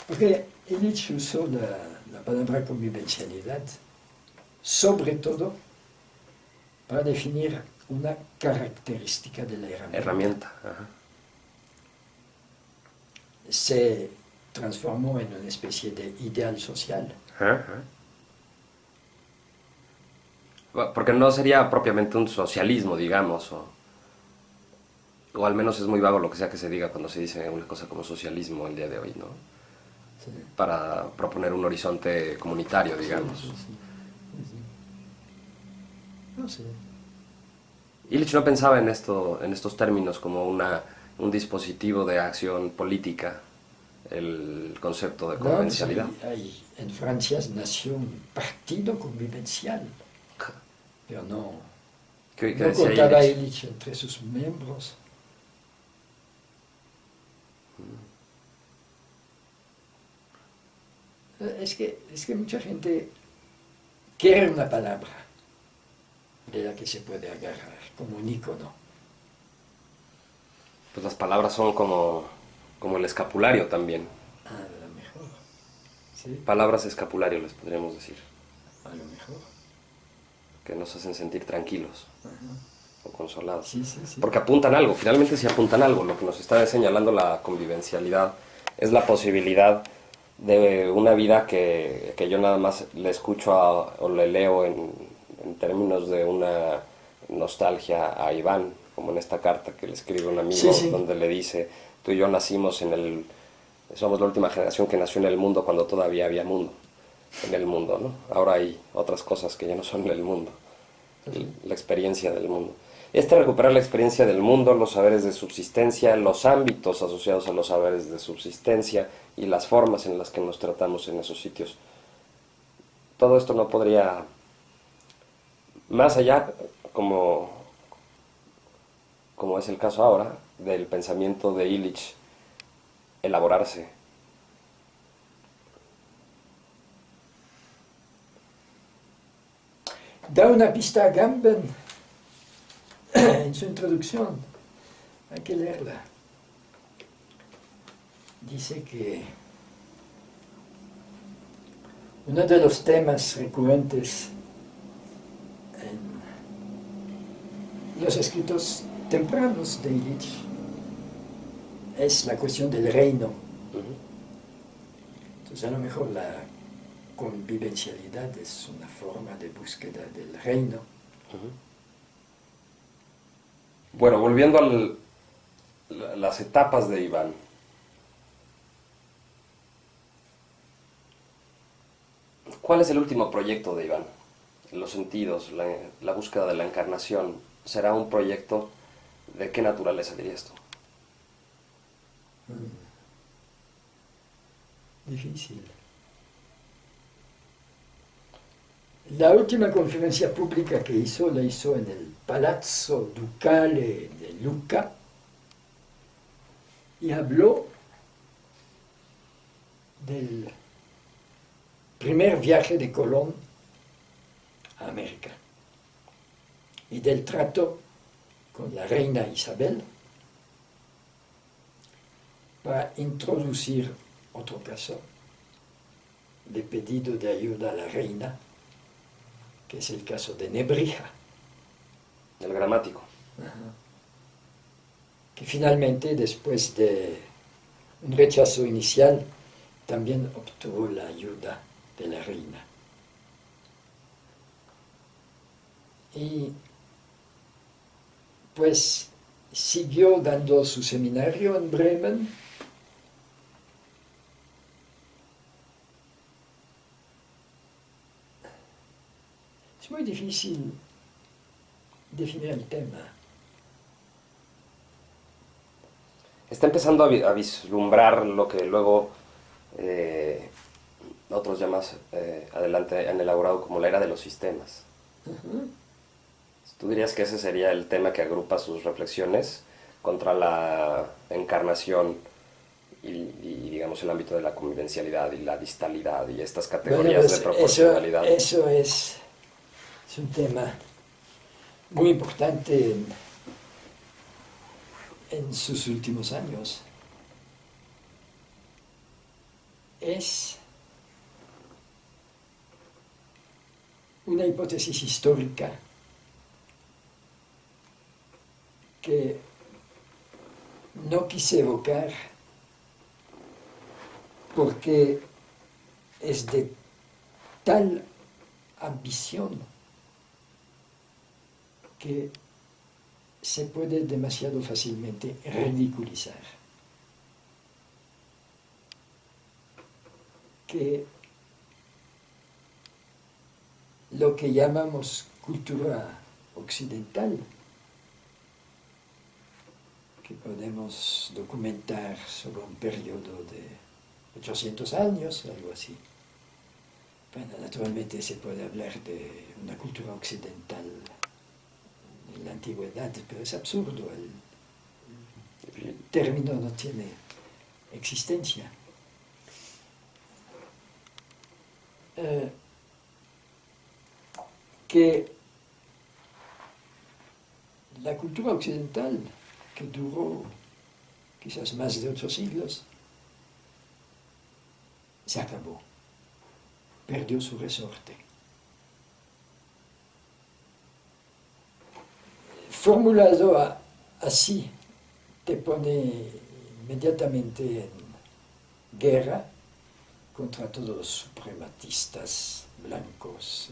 Porque Illich usó la palabra convivencialidad, sobre todo para definir una característica de la herramienta. Ajá. Se transformó en una especie de ideal social. Ajá. Porque no sería propiamente un socialismo, digamos, o al menos es muy vago lo que sea que se diga cuando se dice una cosa como socialismo el día de hoy, ¿no? Sí. Para proponer un horizonte comunitario, digamos. Sí. No sé. Illich no pensaba en estos términos como un dispositivo de acción política, el concepto de convivencialidad. En Francia nació un partido convivencial, pero no contaba Illich entre sus miembros. Es que mucha gente quiere una palabra de la que se puede agarrar, como un icono. Pues las palabras son como el escapulario también. A lo mejor. ¿Sí? Palabras escapulario les podríamos decir. A lo mejor. Que nos hacen sentir tranquilos. Ajá. O consolados. Sí. Porque apuntan algo, finalmente sí apuntan algo. Lo que nos está señalando la convivencialidad es la posibilidad de una vida que yo nada más le escucho o le leo en términos de una nostalgia a Iván, como en esta carta que le escribe un amigo, donde le dice: tú y yo nacimos somos la última generación que nació en el mundo cuando todavía había mundo, en el mundo, ¿no? Ahora hay otras cosas que ya no son en el mundo, la experiencia del mundo. Recuperar la experiencia del mundo, los saberes de subsistencia, los ámbitos asociados a los saberes de subsistencia y las formas en las que nos tratamos en esos sitios. Todo esto no podría, más allá, como es el caso ahora, del pensamiento de Illich elaborarse. Da una pista a Gamben en su introducción. Hay que leerla. Dice que uno de los temas recurrentes en los escritos tempranos de Illich es la cuestión del reino. Entonces, a lo mejor la convivencialidad es una forma de búsqueda del reino. Bueno, volviendo a las etapas de Iván. ¿Cuál es el último proyecto de Iván? Los sentidos, la búsqueda de la encarnación. ¿Será un proyecto de qué naturaleza dirías tú? Difícil. La última conferencia pública que hizo, la hizo en el Palazzo Ducale de Lucca y habló del primer viaje de Colón a América y del trato con la reina Isabel para introducir otro caso de pedido de ayuda a la reina, que es el caso de Nebrija. El gramático. Que finalmente, después de un rechazo inicial, también obtuvo la ayuda de la reina. Y pues siguió dando su seminario en Bremen. Es muy difícil definir el tema. Está empezando a vislumbrar lo que luego otros ya más adelante han elaborado como la era de los sistemas. ¿Tú dirías que ese sería el tema que agrupa sus reflexiones contra la encarnación y digamos el ámbito de la convivencialidad y la distalidad y estas categorías Bueno, pues de proporcionalidad? Eso es un tema muy importante en sus últimos años. Es una hipótesis histórica que no quise evocar porque es de tal ambición que se puede demasiado fácilmente ridiculizar. Que lo que llamamos cultura occidental, que podemos documentar sobre un periodo de 800 años, algo así. Bueno, naturalmente se puede hablar de una cultura occidental en la antigüedad, pero es absurdo, el término no tiene existencia. Que la cultura occidental, que duró quizás más de 8 siglos, se acabó, perdió su resorte. Formulado así, te pone inmediatamente en guerra contra todos los suprematistas blancos,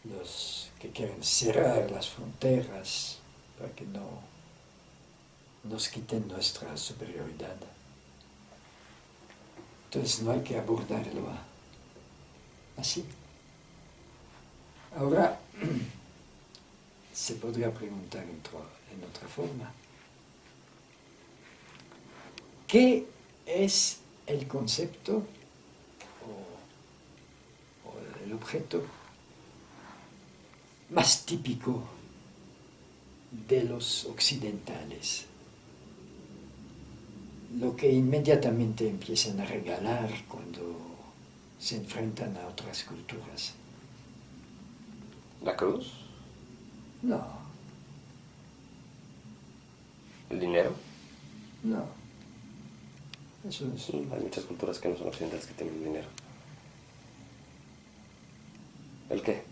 los que quieren cerrar las fronteras para que no nos quiten nuestra superioridad. Entonces no hay que abordarlo así. Ahora se podría preguntar en otra forma. ¿Qué es el concepto o el objeto más típico de los occidentales? lo que inmediatamente empiezan a regalar cuando se enfrentan a otras culturas. ¿La cruz? No, ¿El dinero? no. Eso es Hay muchas culturas que no son occidentales que tienen dinero. ¿El qué?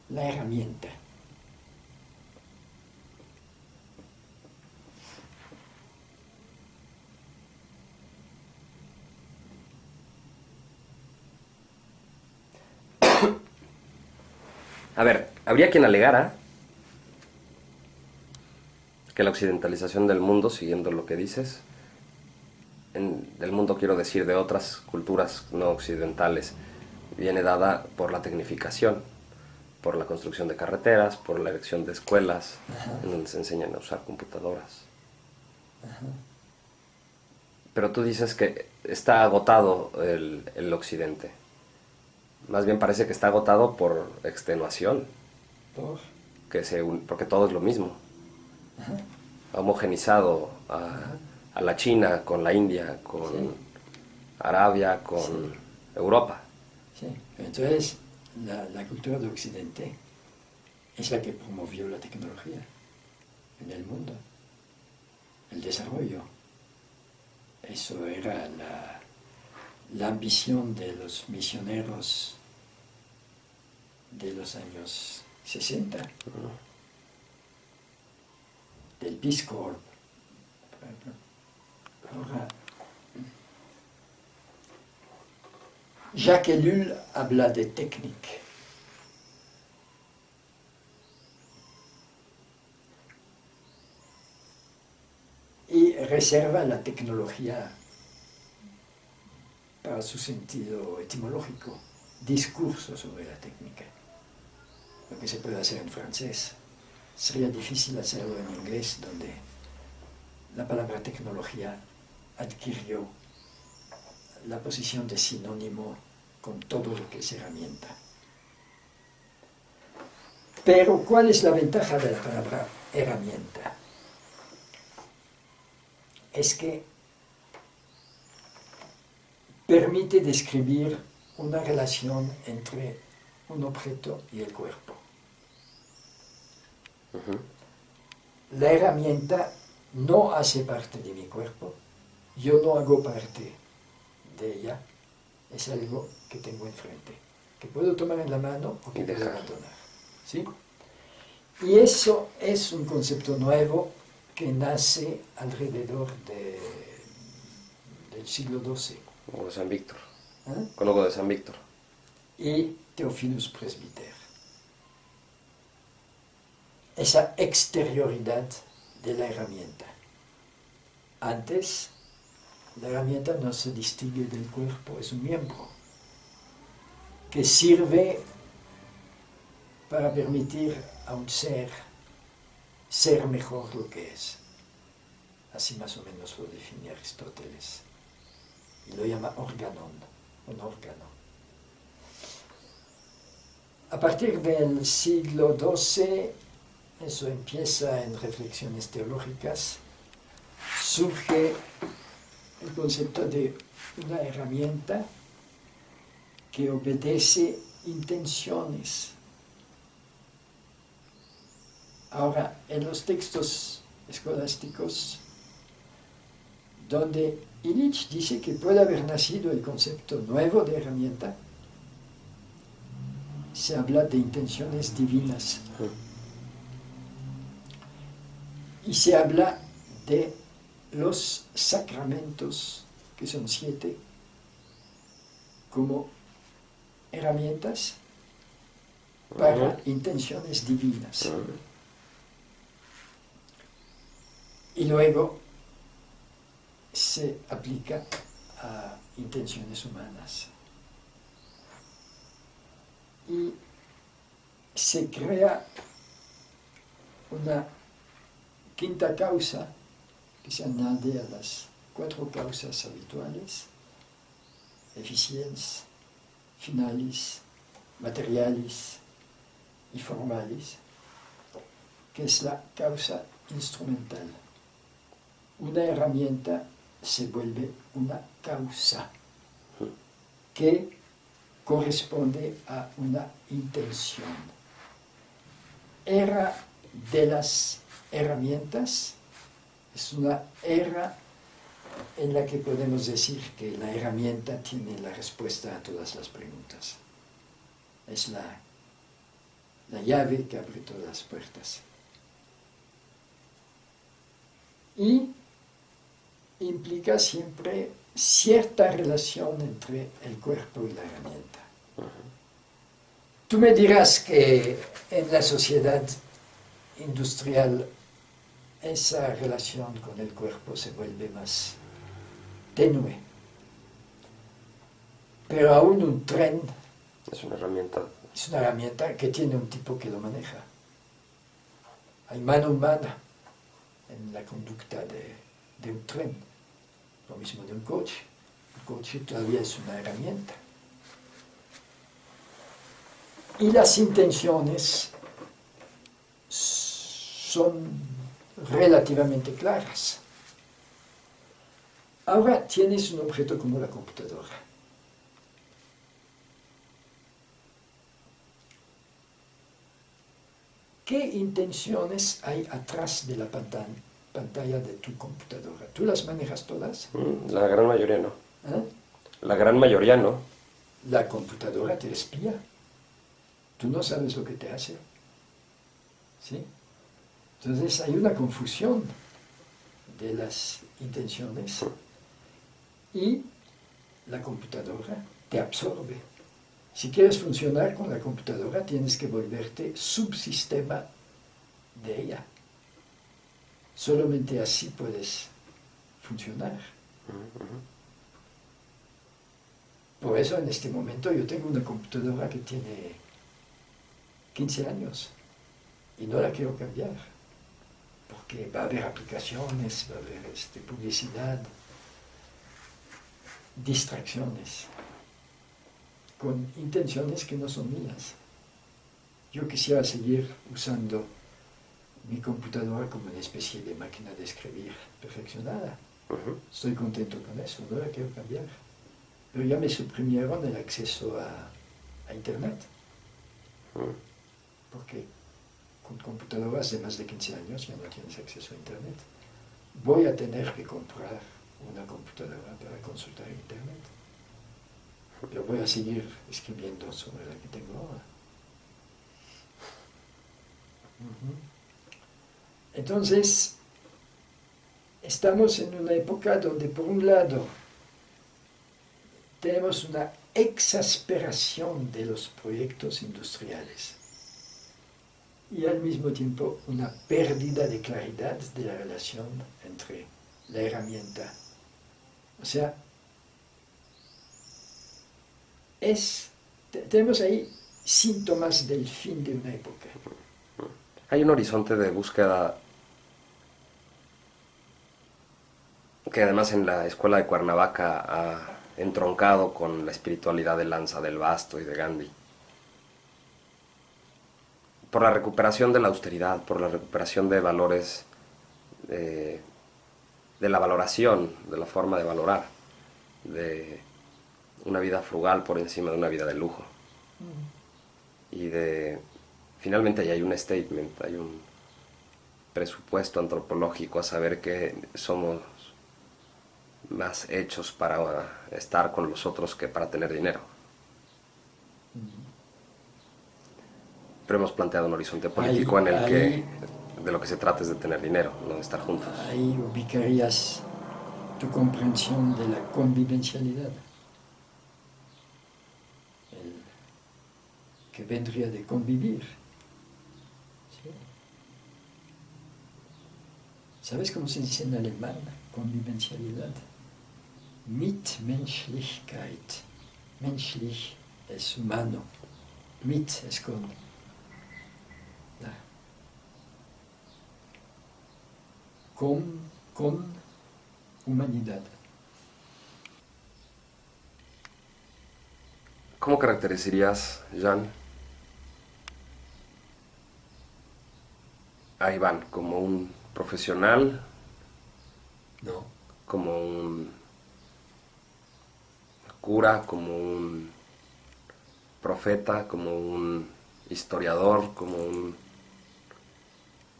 la herramienta. A ver, habría quien alegara que la occidentalización del mundo, siguiendo lo que dices, del mundo quiero decir de otras culturas no occidentales, viene dada por la tecnificación, por la construcción de carreteras, por la erección de escuelas, en donde se enseñan a usar computadoras. Pero tú dices que está agotado el occidente. Más bien parece que está agotado por extenuación, ¿Por? porque todo es lo mismo. Ha homogenizado a la China con la India, con Arabia, con Europa. Sí. Entonces, la cultura de Occidente es la que promovió la tecnología en el mundo, el desarrollo. Eso era la ambición de los misioneros de los años 60, del Peace Corps, por ejemplo. Ahora, Jacques Ellul habla de técnica. Y reserva la tecnología para su sentido etimológico, discurso sobre la técnica. Lo que se puede hacer en francés. Sería difícil hacerlo en inglés, donde la palabra tecnología adquirió la posición de sinónimo con todo lo que es herramienta. Pero, ¿cuál es la ventaja de la palabra herramienta? Es que permite describir una relación entre un objeto y el cuerpo. La herramienta no hace parte de mi cuerpo, yo no hago parte de ella, es algo que tengo enfrente, que puedo tomar en la mano o que puedo abandonar. ¿Sí? Y eso es un concepto nuevo que nace alrededor del siglo XII. Como de San Víctor. ¿Eh? Con algo de San Víctor. Y Theophilus Presbyter. Esa exterioridad de la herramienta. Antes, la herramienta no se distingue del cuerpo, es un miembro que sirve para permitir a un ser mejor lo que es. Así más o menos lo define Aristóteles. Y lo llama organon, un órgano. A partir del siglo XII, eso empieza en reflexiones teológicas, surge el concepto de una herramienta que obedece intenciones. Ahora, en los textos escolásticos, donde Illich dice que puede haber nacido el concepto nuevo de herramienta, se habla de intenciones divinas. Y se habla de los sacramentos, que son 7, como herramientas para intenciones divinas. Y luego se aplica a intenciones humanas. Y se crea una quinta causa que se añade a las 4 causas habituales: efficiens, finalis, materialis y formalis, que es la causa instrumental. una herramienta se vuelve una causa que corresponde a una intención. Era de las herramientas, es una era en la que podemos decir que la herramienta tiene la respuesta a todas las preguntas. Es la llave que abre todas las puertas. Y implica siempre cierta relación entre el cuerpo y la herramienta. Tú me dirás que en la sociedad industrial esa relación con el cuerpo se vuelve más tenue. Pero aún un tren Es una herramienta. es una herramienta que tiene un tipo que lo maneja. Hay mano humana en la conducta de un tren, lo mismo de un coche. El coche todavía es una herramienta. Y las intenciones son relativamente claras. Ahora tienes un objeto como la computadora. ¿Qué intenciones hay atrás de la pantalla de tu computadora? ¿Tú las manejas todas? La gran mayoría no. ¿Eh? La gran mayoría no. La computadora te espía. Tú no sabes lo que te hace. ¿Sí? Entonces hay una confusión de las intenciones y la computadora te absorbe. Si quieres funcionar con la computadora, tienes que volverte subsistema de ella. Solamente así puedes funcionar. Por eso en este momento yo tengo una computadora que tiene 15 años y no la quiero cambiar, porque va a haber aplicaciones, va a haber publicidad, distracciones, con intenciones que no son mías. Yo quisiera seguir usando mi computadora como una especie de máquina de escribir perfeccionada. Estoy contento con eso, no la quiero cambiar. Pero ya me suprimieron el acceso a Internet. Porque con computadoras de más de 15 años ya no tienes acceso a Internet. Voy a tener que comprar una computadora para consultar Internet. Pero voy a seguir escribiendo sobre la que tengo ahora. Entonces, estamos en una época donde, por un lado, tenemos una exasperación de los proyectos industriales y al mismo tiempo una pérdida de claridad de la relación entre la herramienta. O sea, tenemos ahí síntomas del fin de una época. Hay un horizonte de búsqueda que además en la escuela de Cuernavaca ha entroncado con la espiritualidad de Lanza del Basto y de Gandhi. Por la recuperación de la austeridad, por la recuperación de valores, de la valoración, de la forma de valorar, de una vida frugal por encima de una vida de lujo. Y finalmente ahí hay un statement, hay un presupuesto antropológico a saber que somos más hechos para estar con los otros que para tener dinero. Pero hemos planteado un horizonte político en el que de lo que se trata es de tener dinero, no de estar juntos. Ahí ubicarías tu comprensión de la convivencialidad, que vendría de convivir. ¿Sí? ¿Sabes cómo se dice en alemán? Convivencialidad. Mitmenschlichkeit. Menschlich es humano. Mit es con. Con humanidad. ¿Cómo caracterizarías, Jean, a Iván como un profesional No. como un cura, como un profeta, como un historiador,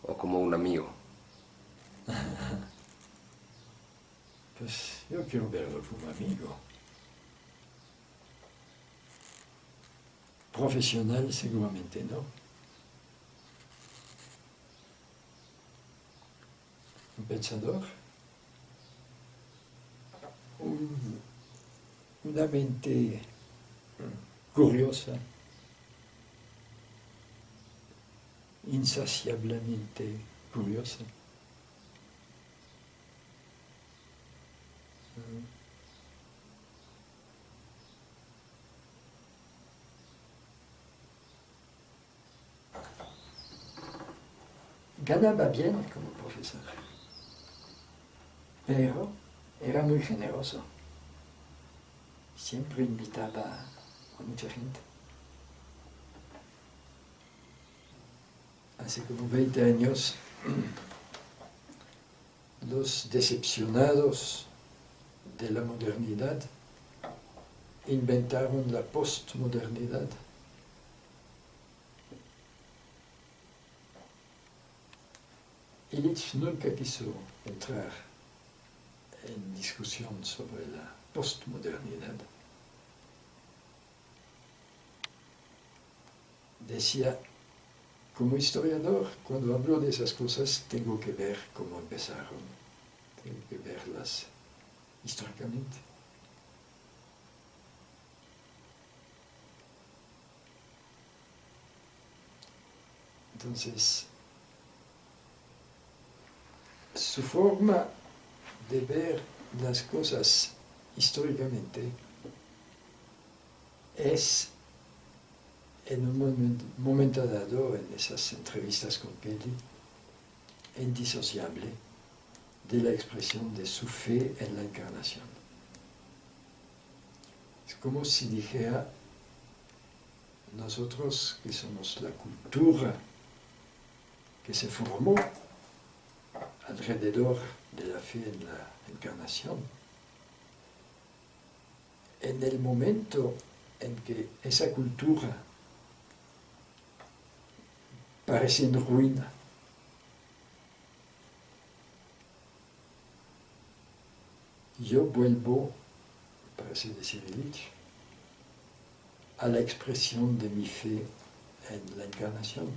o como un amigo. Pues yo quiero verlo como amigo. Profesional seguramente no. Un pensador. Una mente curiosa, insaciablemente curiosa. Ganaba bien como profesor, pero era muy generoso. Siempre invitaba a mucha gente. Hace como 20 años, los decepcionados de la modernidad inventaron la postmodernidad. Illich nunca quiso entrar en discusión sobre la postmodernidad. Decía, como historiador, cuando hablo de esas cosas, tengo que ver cómo empezaron, tengo que verlas históricamente. Entonces, su forma de ver las cosas históricamente es, en un momento dado, en esas entrevistas con Kelly, indisociable de la expresión de su fe en la encarnación. Es como si dijera, nosotros que somos la cultura que se formó alrededor de la fe en la encarnación, en el momento en que esa cultura parece en ruina, yo vuelvo, parece decir Illich, a la expresión de mi fe en la encarnación,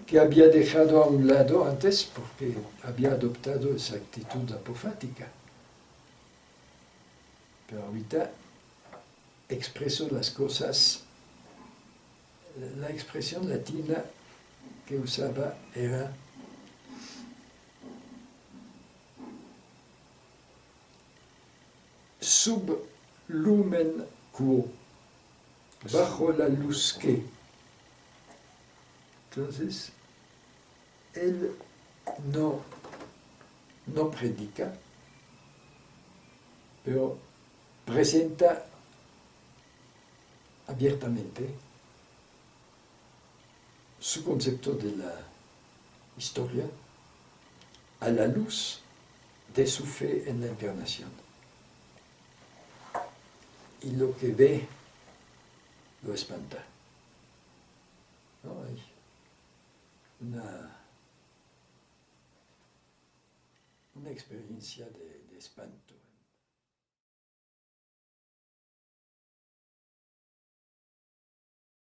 que había dejado a un lado antes porque había adoptado esa actitud apofática. Pero ahorita expreso las cosas. La expresión latina que usaba era sub lumen quo, bajo la luz que. Entonces, él no predica, pero presenta abiertamente su concepto de la historia a la luz de su fe en la encarnación. Y lo que ve lo espanta. ¿No? Hay una experiencia de espanto.